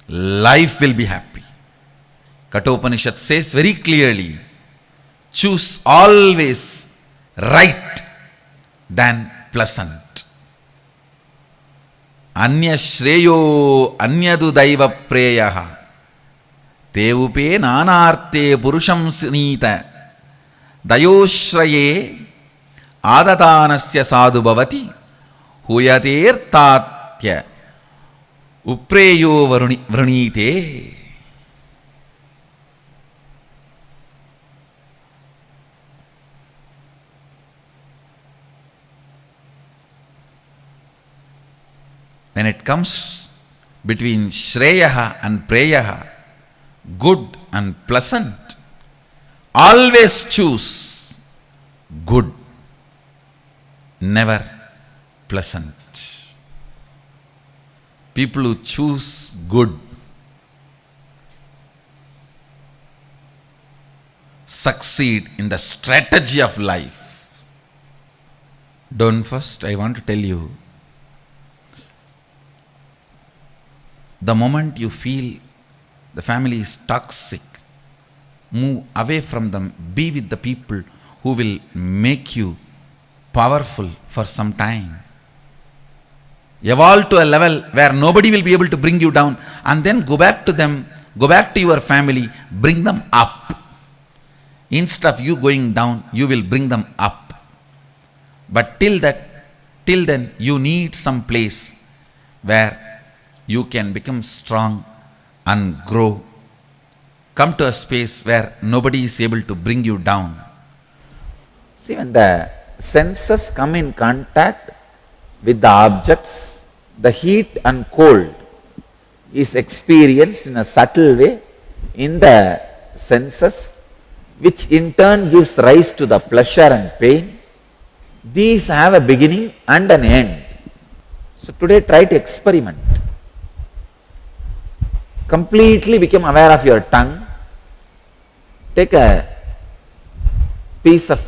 Speaker 7: life will be happy. Kathopanishad says very clearly, choose always right than pleasant. Anya shreyo anyadu daiva preyaha te upe nanarte purusham snita dayoshraye adatanasya sadhu bhavati huyatertatya upreyo vranite. When it comes between Shreyaha and Preyaha, good and pleasant. Always choose good, never pleasant. People who choose good succeed in the strategy of life. Don't first, I want to tell you, the moment you feel the family is toxic, move away from them, be with the people who will make you powerful for some time. Evolve to a level where nobody will be able to bring you down, and then go back to them, go back to your family, bring them up. Instead of you going down, you will bring them up. But till then, you need some place where you can become strong and grow. Come to a space where nobody is able to bring you down.
Speaker 6: See, when the senses come in contact with the objects, the heat and cold is experienced in a subtle way in the senses, which in turn gives rise to the pleasure and pain. These have a beginning and an end. So today try to experiment. Completely become aware of your tongue. Take a piece of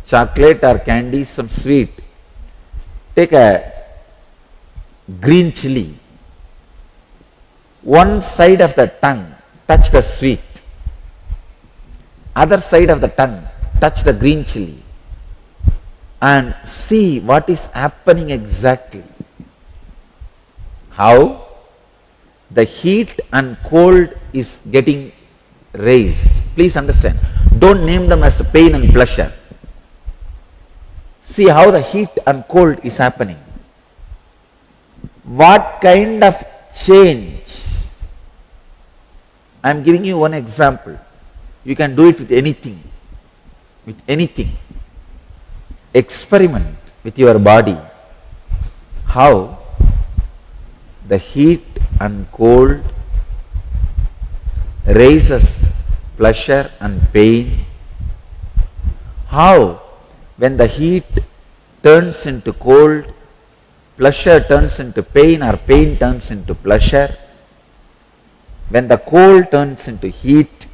Speaker 6: chocolate or candy, some sweet. Take a green chili. One side of the tongue touch the sweet. Other side of the tongue touch the green chili. And see what is happening exactly. How the heat and cold is getting raised. Please understand. Don't name them as pain and pleasure. See how the heat and cold is happening. What kind of change? I am giving you one example. You can do it with anything. With anything. Experiment with your body. How the heat and cold raises pleasure and pain. How when the heat turns into cold, pleasure turns into pain or pain turns into pleasure. When the cold turns into heat,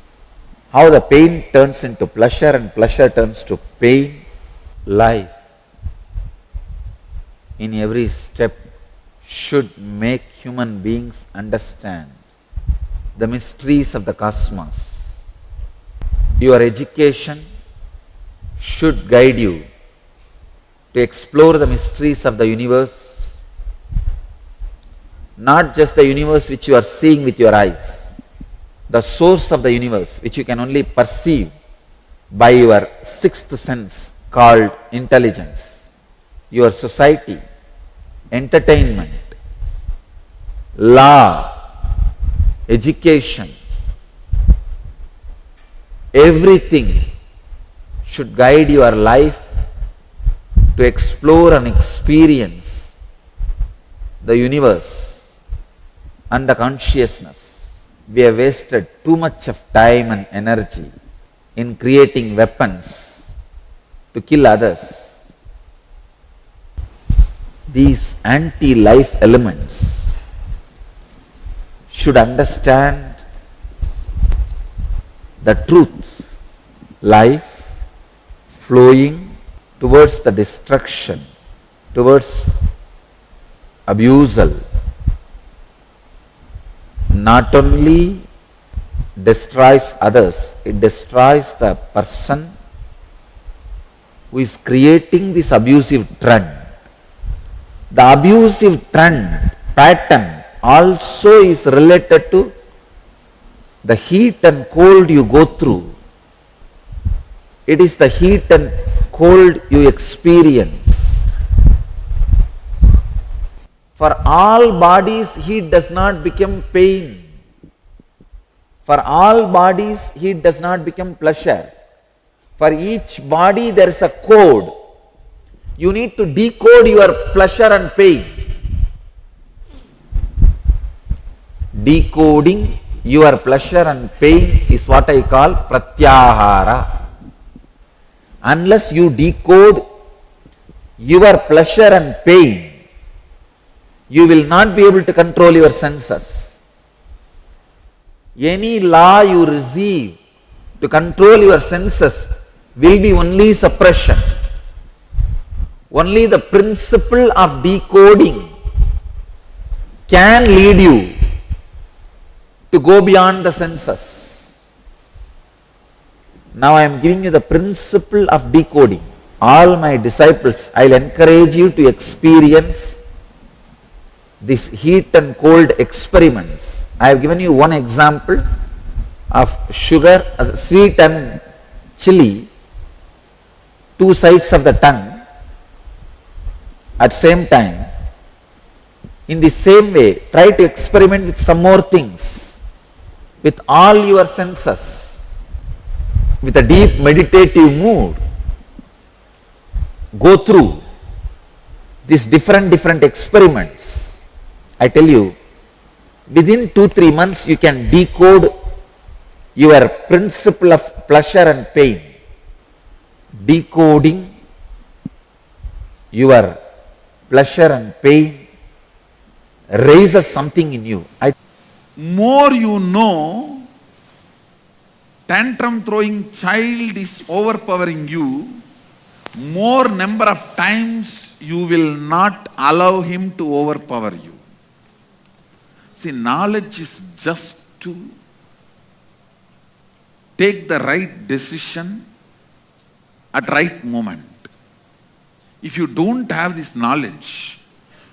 Speaker 6: how the pain turns into pleasure and pleasure turns to pain. Life in every step should make human beings understand the mysteries of the cosmos. Your education should guide you to explore the mysteries of the universe, not just the universe which you are seeing with your eyes, the source of the universe which you can only perceive by your sixth sense called intelligence, your society, entertainment, law, education, everything should guide your life to explore and experience the universe and the consciousness. We have wasted too much of time and energy in creating weapons to kill others. These anti-life elements should understand the truth. Life flowing towards the destruction, towards abusal, not only destroys others, it destroys the person who is creating this abusive trend. The abusive trend, pattern also is related to the heat and cold you go through. It is the heat and cold you experience. For all bodies, heat does not become pain. For all bodies, heat does not become pleasure. For each body, there is a code. You need to decode your pleasure and pain. Decoding your pleasure and pain is what I call pratyahara. Unless you decode your pleasure and pain, you will not be able to control your senses. Any law you receive to control your senses will be only suppression. Only the principle of decoding can lead you to go beyond the senses. Now I am giving you the principle of decoding. All my disciples, I will encourage you to experience these heat and cold experiments. I have given you one example of sugar, sweet and chili, two sides of the tongue at same time. In the same way, try to experiment with some more things, with all your senses, with a deep meditative mood. Go through these different experiments. I tell you, within 2-3 months you can decode your principle of pleasure and pain. Decoding your pleasure and pain raises something in you.
Speaker 7: More you know, tantrum throwing child is overpowering you, more number of times you will not allow him to overpower you. See, knowledge is just to take the right decision at right moment. If you don't have this knowledge,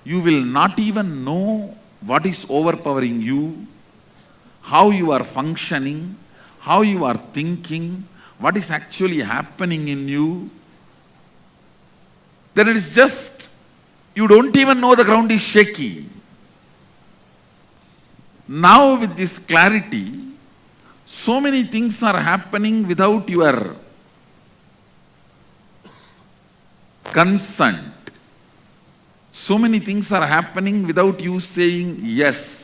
Speaker 7: you will not even know what is overpowering you, how you are functioning, how you are thinking, what is actually happening in you. Then it is just, you don't even know the ground is shaky. Now with this clarity, so many things are happening without your consent. So many things are happening without you saying yes.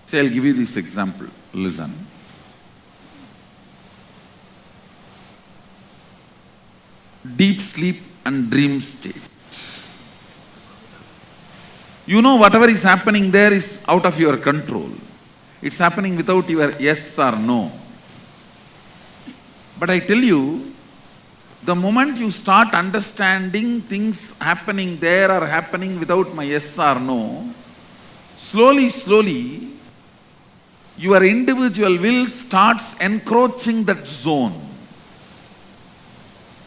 Speaker 7: So I'll give you this example. Listen. Deep sleep and dream state. You know whatever is happening there is out of your control. It's happening without your yes or no. But I tell you, the moment you start understanding things happening there are happening without my yes or no, slowly, your individual will starts encroaching that zone,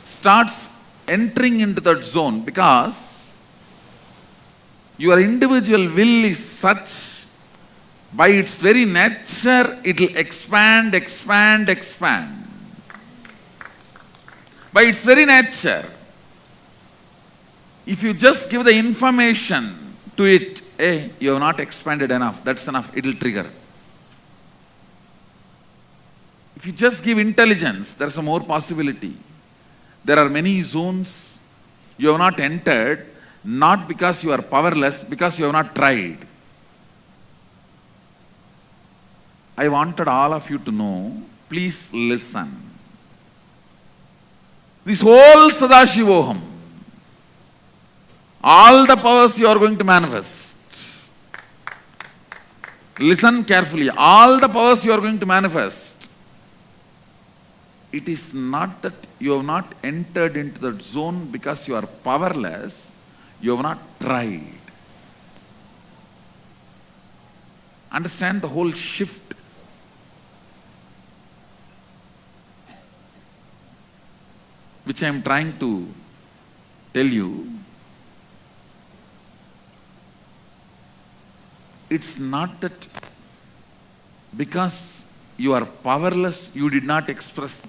Speaker 7: starts entering into that zone, because your individual will is such, by its very nature, it will expand. By its very nature. If you just give the information to it, hey, you have not expanded enough, that's enough, it will trigger. If you just give intelligence, there is a more possibility. There are many zones you have not entered, not because you are powerless, because you have not tried. I wanted all of you to know, please listen. This whole Sadashivoham, all the powers you are going to manifest. Listen carefully, all the powers you are going to manifest. It is not that you have not entered into that zone because you are powerless, you have not tried. Understand the whole shift. Which I am trying to tell you. It's not that because you are powerless, you did not express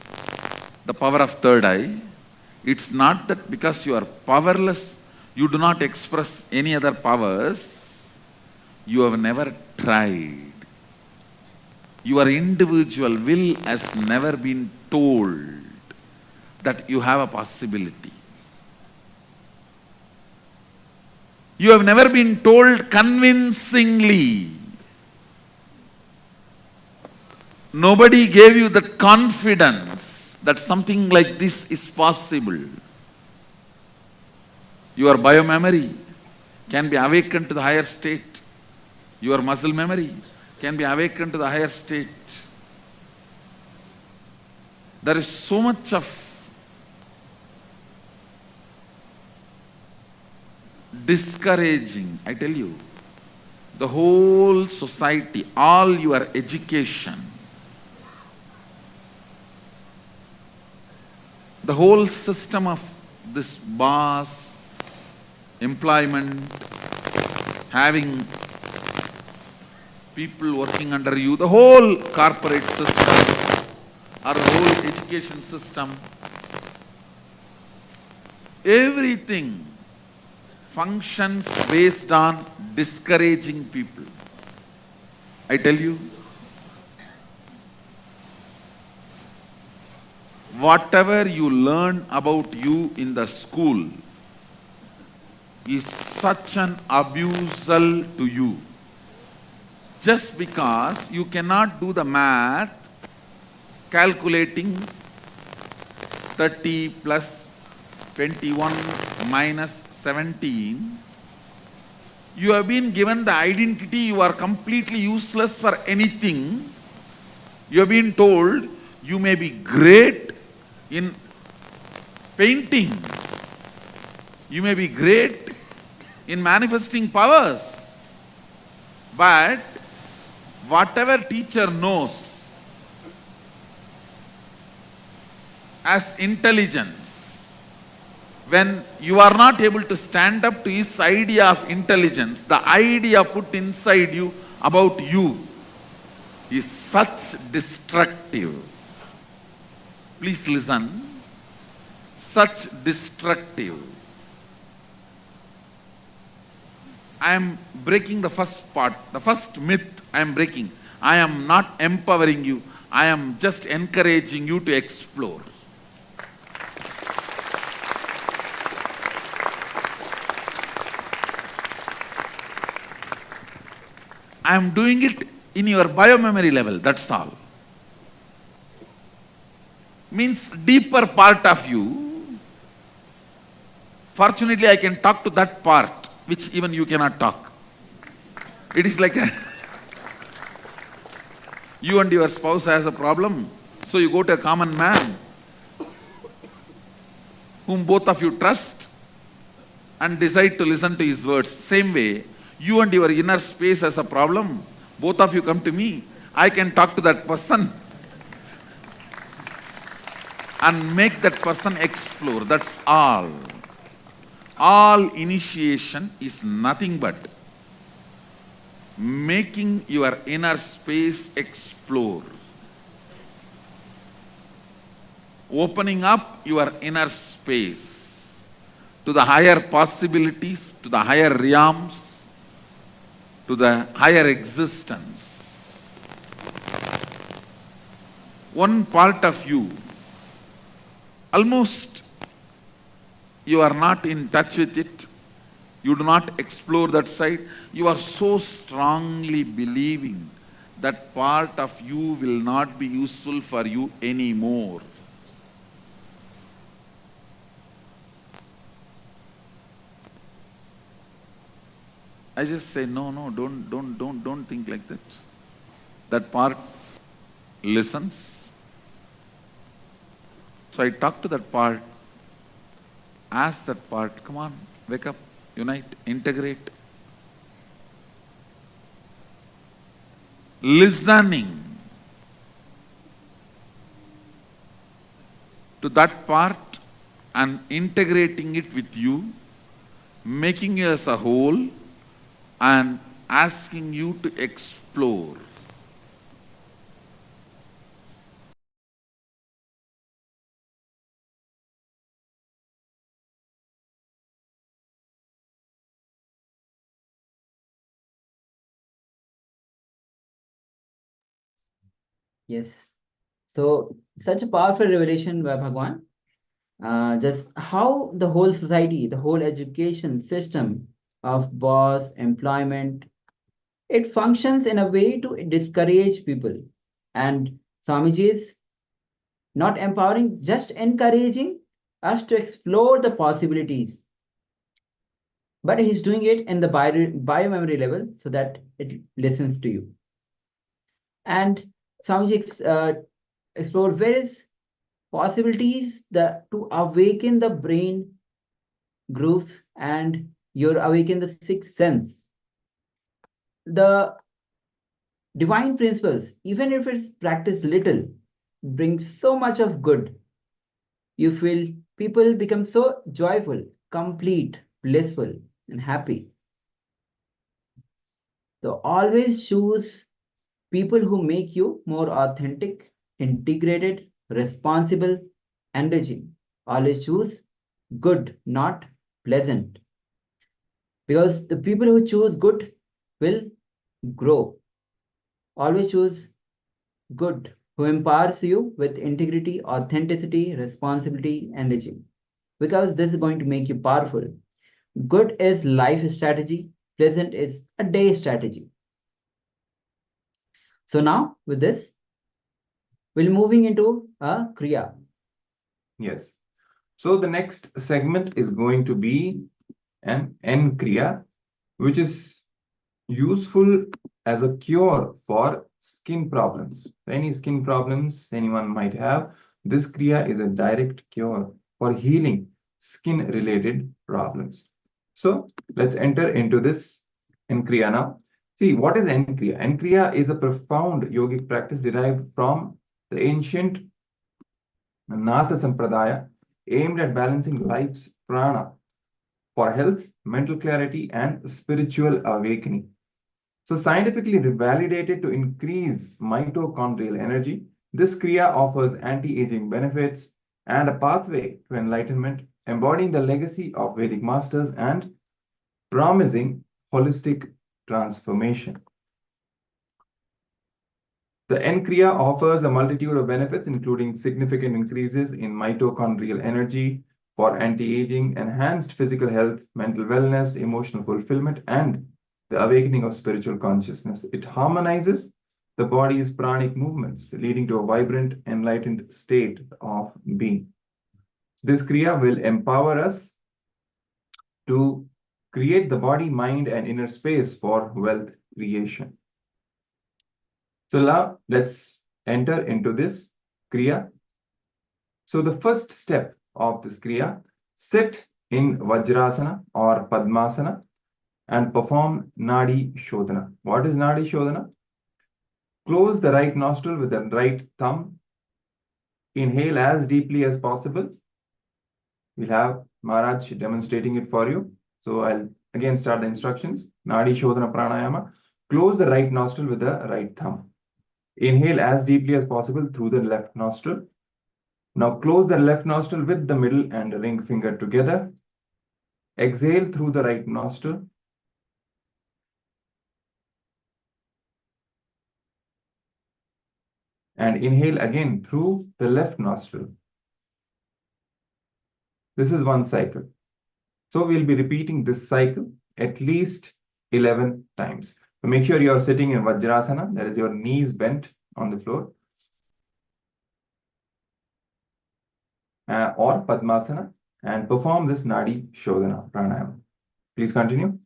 Speaker 7: the power of third eye. It's not that because you are powerless, you do not express any other powers. You have never tried. Your individual will has never been told that you have a possibility. You have never been told convincingly. Nobody gave you that confidence that something like this is possible. Your biomemory can be awakened to the higher state. Your muscle memory can be awakened to the higher state. There is so much of discouraging, I tell you. The whole society, all your education, the whole system of this boss, employment, having people working under you, the whole corporate system or the whole education system, everything functions based on discouraging people. I tell you, whatever you learn about you in the school is such an abusal to you. Just because you cannot do the math calculating 30 plus 21 minus 17, you have been given the identity you are completely useless for anything. You have been told you may be great in painting. You may be great in manifesting powers. But whatever teacher knows as intelligence, when you are not able to stand up to his idea of intelligence, the idea put inside you about you is such destructive. Please listen. Such destructive. I am breaking the first part, the first myth I am breaking. I am not empowering you. I am just encouraging you to explore. I am doing it in your biomemory level, that's all. Means deeper part of you. Fortunately, I can talk to that part which even you cannot talk. It is like you and your spouse has a problem, so you go to a common man whom both of you trust and decide to listen to his words. Same way, you and your inner space has a problem, both of you come to me, I can talk to that person and make that person explore, that's all. All initiation is nothing but making your inner space explore. Opening up your inner space to the higher possibilities, to the higher realms, to the higher existence. One part of you, almost you are not in touch with it, you do not explore that side, you are so strongly believing that part of you will not be useful for you anymore. I just say, no, don't think like that. That part listens. So I talk to that part, ask that part, come on, wake up, unite, integrate. Listening to that part and integrating it with you, making you as a whole, and asking you to explore.
Speaker 4: Yes. So such a powerful revelation by Bhagwan. Just how the whole society, the whole education system of boss, employment, it functions in a way to discourage people. And Swamiji is not empowering, just encouraging us to explore the possibilities. But he's doing it in the bio-memory level so that it listens to you. And Swamiji explored various possibilities to awaken the brain grooves and you awaken the sixth sense. The divine principles, even if it's practiced little, brings so much of good. You feel people become so joyful, complete, blissful, and happy. So always choose people who make you more authentic, integrated, responsible, enriching. Always choose good, not pleasant. Because the people who choose good will grow. Always choose good, who empowers you with integrity, authenticity, responsibility, enriching. Because this is going to make you powerful. Good is life strategy, pleasant is a day strategy. So now with this, we're moving into a Kriya.
Speaker 1: Yes. So the next segment is going to be an N Kriya, which is useful as a cure for skin problems. Any skin problems anyone might have, this Kriya is a direct cure for healing skin related problems. So let's enter into this N Kriya now. See, what is N Kriya? N Kriya is a profound yogic practice derived from the ancient Natha Sampradaya aimed at balancing life's prana for health, mental clarity, and spiritual awakening. So, scientifically validated to increase mitochondrial energy, this Kriya offers anti aging benefits and a pathway to enlightenment, embodying the legacy of Vedic masters and promising holistic transformation. The N-Kriya offers a multitude of benefits, including significant increases in mitochondrial energy for anti-aging, enhanced physical health, mental wellness, emotional fulfillment, and the awakening of spiritual consciousness. It harmonizes the body's pranic movements, leading to a vibrant, enlightened state of being. This Kriya will empower us to create the body, mind, and inner space for wealth creation. So now let's enter into this Kriya. So the first step of this Kriya, sit in Vajrasana or Padmasana and perform Nadi Shodhana. What is Nadi Shodhana? Close the right nostril with the right thumb. Inhale as deeply as possible. We'll have Maharaj demonstrating it for you. So I'll again start the instructions. Nadi Shodhana Pranayama. Close the right nostril with the right thumb. Inhale as deeply as possible through the left nostril. Now close the left nostril with the middle and ring finger together. Exhale through the right nostril. And inhale again through the left nostril. This is one cycle. So we'll be repeating this cycle at least 11 times. So make sure you're sitting in Vajrasana, that is your knees bent on the floor, or Padmasana, and perform this Nadi Shodhana Pranayama. Please continue.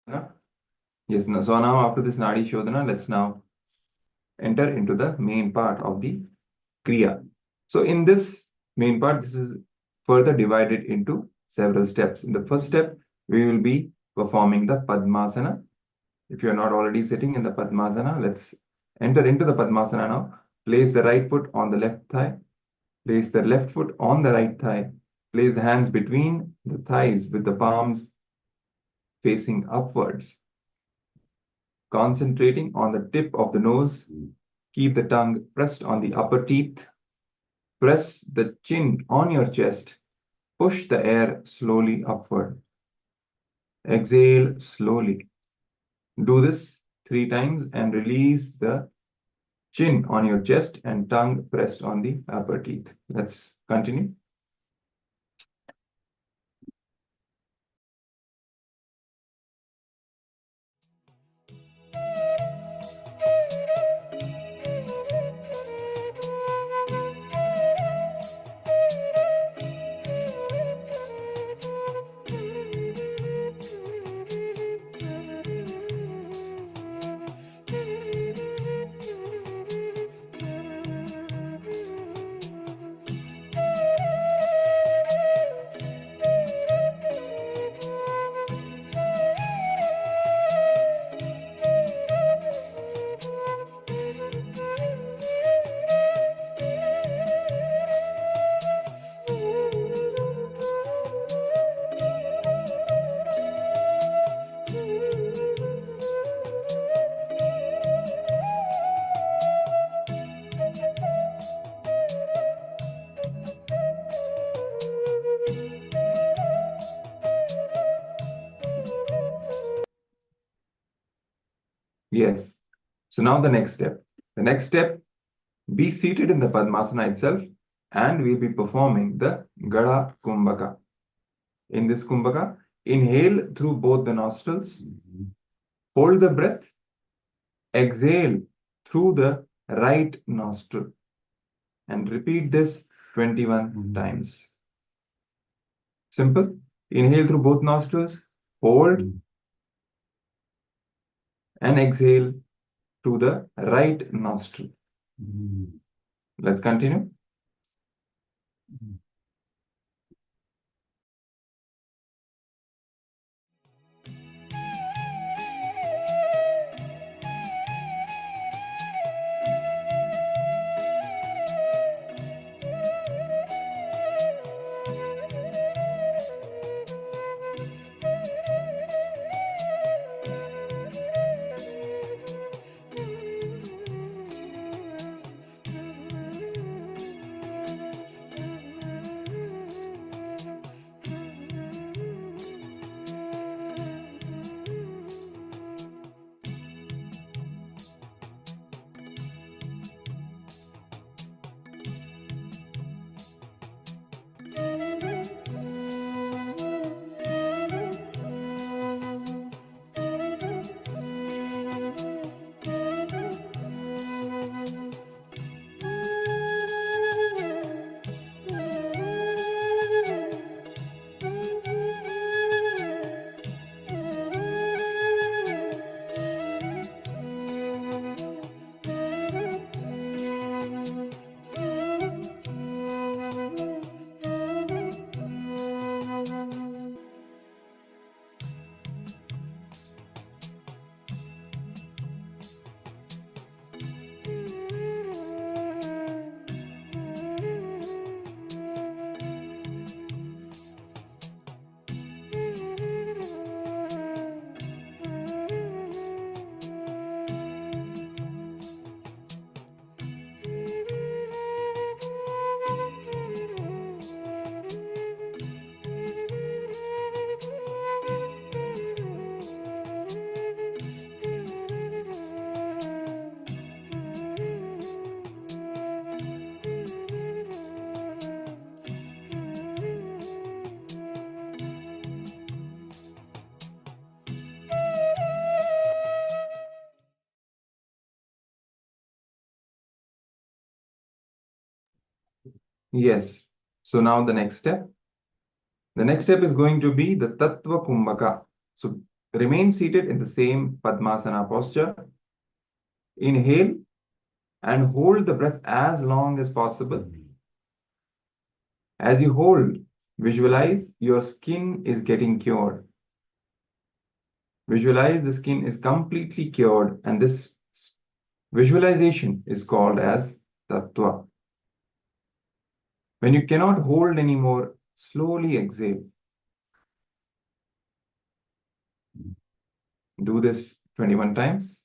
Speaker 1: Yes, no, so now after this Nadi Shodhana, let's now enter into the main part of the Kriya. So in this main part, this is further divided into several steps. In the first step, we will be performing the Padmasana. If you are not already sitting in the Padmasana, let's enter into the Padmasana now. Place the right foot on the left thigh. Place the left foot on the right thigh. Place the hands between the thighs with the palms facing upwards. Concentrating on the tip of the nose. Keep the tongue pressed on the upper teeth. Press the chin on your chest. Push the air slowly upward. Exhale slowly. Do this 3 times and release the chin on your chest and tongue pressed on the upper teeth. Let's continue. Yes. So now the next step. The next step, be seated in the Padmasana itself and we'll be performing the Gada Kumbhaka. In this Kumbhaka, inhale through both the nostrils, hold the breath, exhale through the right nostril and repeat this 21 times. Simple. Inhale through both nostrils, hold and exhale through the right nostril. Let's continue. Yes. So now the next step. The next step is going to be the Tattva Kumbhaka. So Remain seated in the same Padmasana posture. Inhale and hold the breath as long as possible. As you hold, visualize your skin is getting cured. Visualize the skin is completely cured, and this visualization is called as Tattva. When you cannot hold anymore, slowly exhale. Do this 21 times.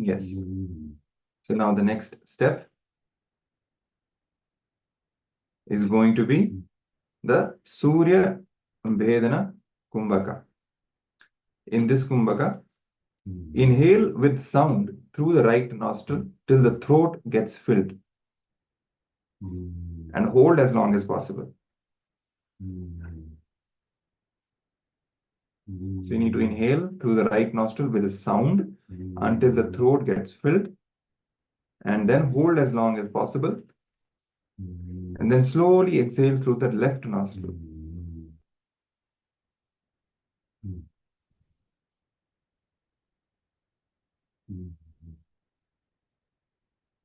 Speaker 1: Yes. So now the next step is going to be the Surya Bhedana Kumbhaka. In this Kumbhaka, inhale with sound through the right nostril till the throat gets filled and hold as long as possible. So you need to inhale through the right nostril with a sound until the throat gets filled and then hold as long as possible and then slowly exhale through the left nostril.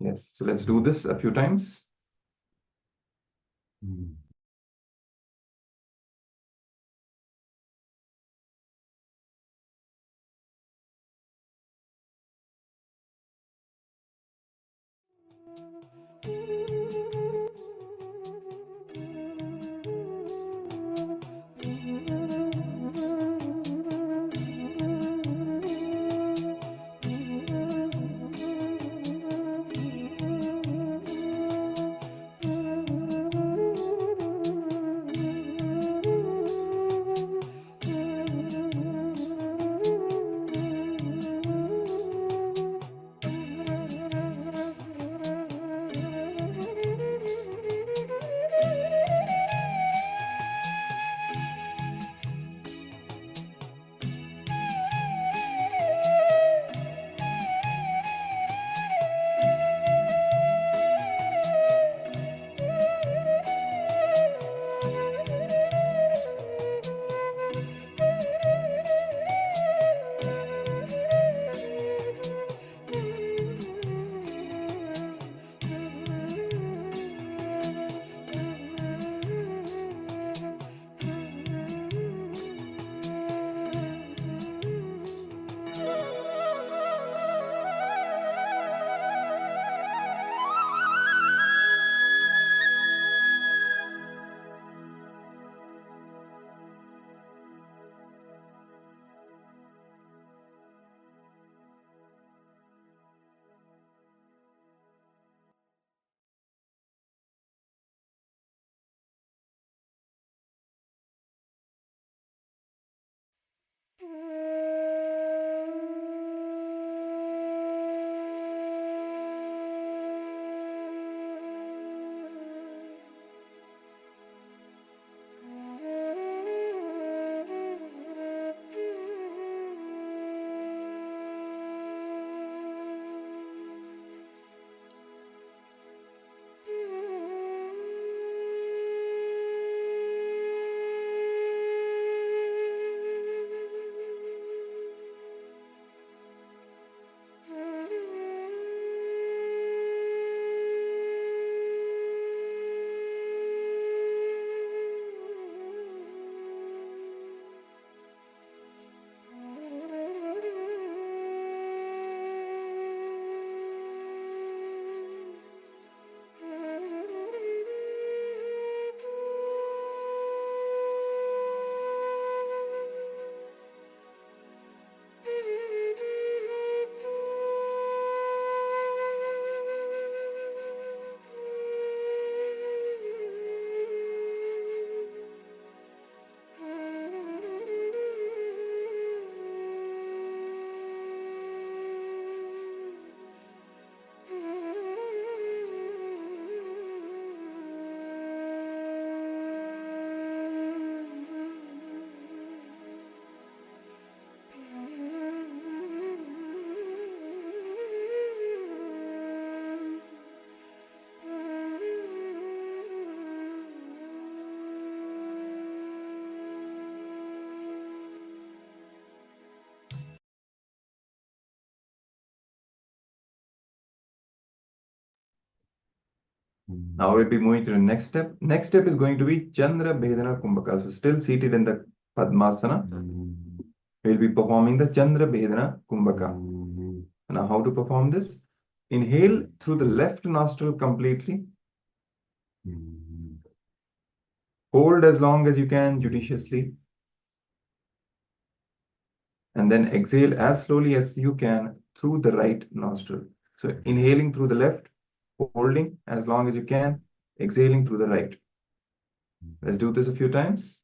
Speaker 1: Yes, so let's do this a few times. Now we'll be moving to the next step. Next step is going to be Chandra Bhedana Kumbhaka. So still seated in the Padmasana, we'll be performing the Chandra Bhedana Kumbhaka. Now how to perform this? Inhale through the left nostril completely. Hold as long as you can judiciously. and then exhale as slowly as you can through the right nostril. So inhaling through the left, holding as long as you can, exhaling through the right. Let's do this a few times.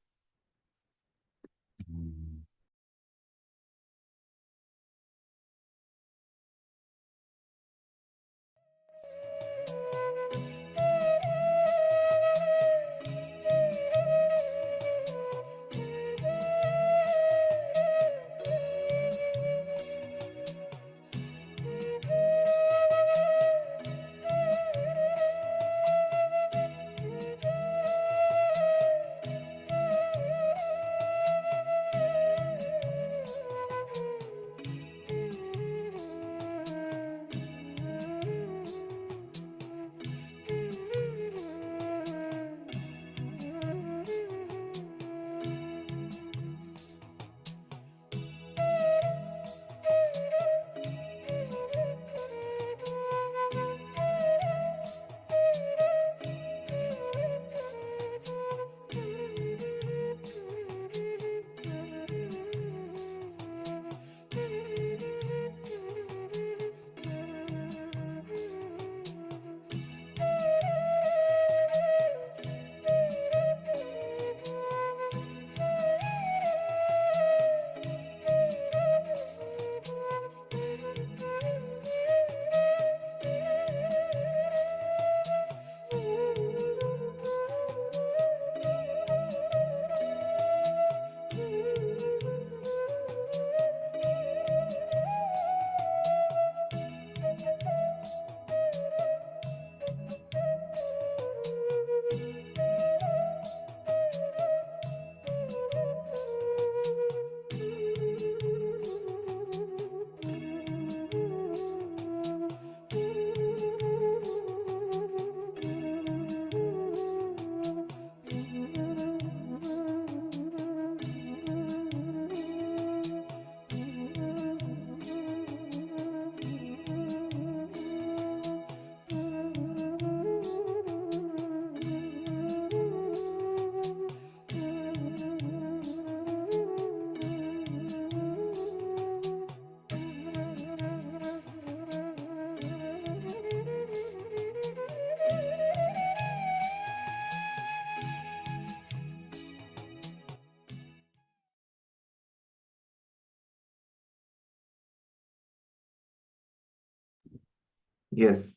Speaker 1: Yes.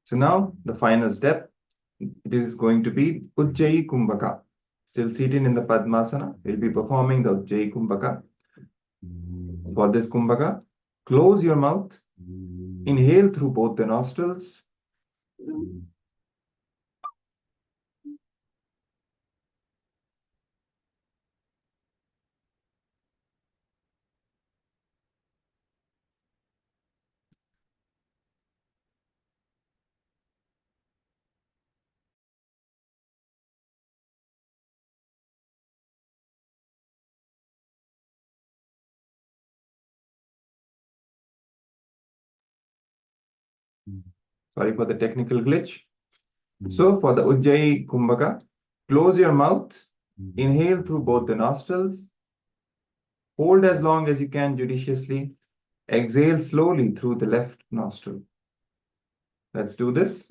Speaker 1: So now the final step, it is going to be Ujjayi Kumbhaka. Still seated in the Padmasana, we'll be performing the Ujjayi Kumbhaka. For this Kumbhaka, close your mouth, inhale through both the nostrils, sorry for the technical glitch. So for the Ujjayi Kumbhaka, close your mouth, inhale through both the nostrils, hold as long as you can judiciously, exhale slowly through the left nostril. Let's do this.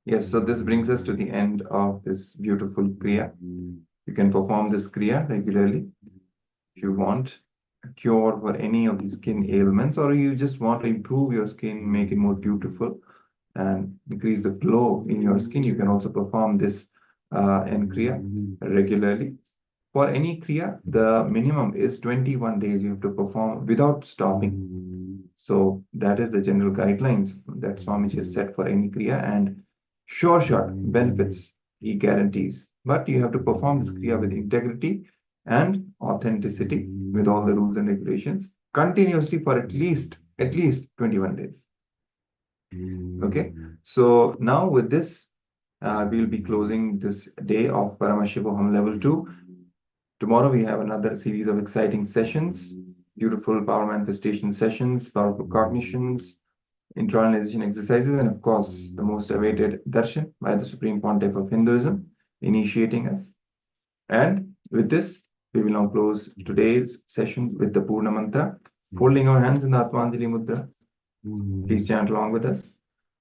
Speaker 1: Yes, so this brings us to the end of this beautiful Kriya. You can perform this Kriya regularly if you want a cure for any of the skin ailments, or you just want to improve your skin, make it more beautiful, and increase the glow in your skin. You can also perform this Kriya regularly. For any Kriya, the minimum is 21 days you have to perform without stopping. So that is the general guidelines that Swamiji has set for any Kriya, and sure benefits he guarantees. But you have to perform this Kriya with integrity and authenticity, with all the rules and regulations, continuously for at least 21 days. Okay, so now with this, we'll be closing this day of Paramashivoham Level 2. Tomorrow we have another series of exciting sessions, beautiful power manifestation sessions, powerful cognitions, internalization exercises, and of course, the most awaited Darshan by the Supreme Pontiff of Hinduism, initiating us. And with this, we will now close today's session with the Purna Mantra, folding our hands in the Atmanjali Mudra. Please chant along with us.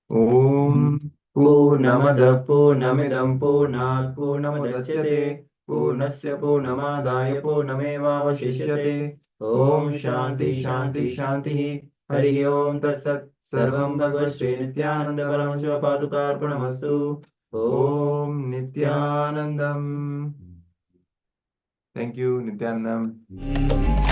Speaker 1: Om Purnamada Purnamidam Purnat Purnamudachyate Purnasya Purnamādāya Purnamevāvashishyate. Om Shanti Shanti Shanti. Hari Om Tat Sat. Sarvam Bhagavan Sri Nityananda Paramashivam Padukarpanamastu. Om Nityanandam. Thank you, Nityanandam.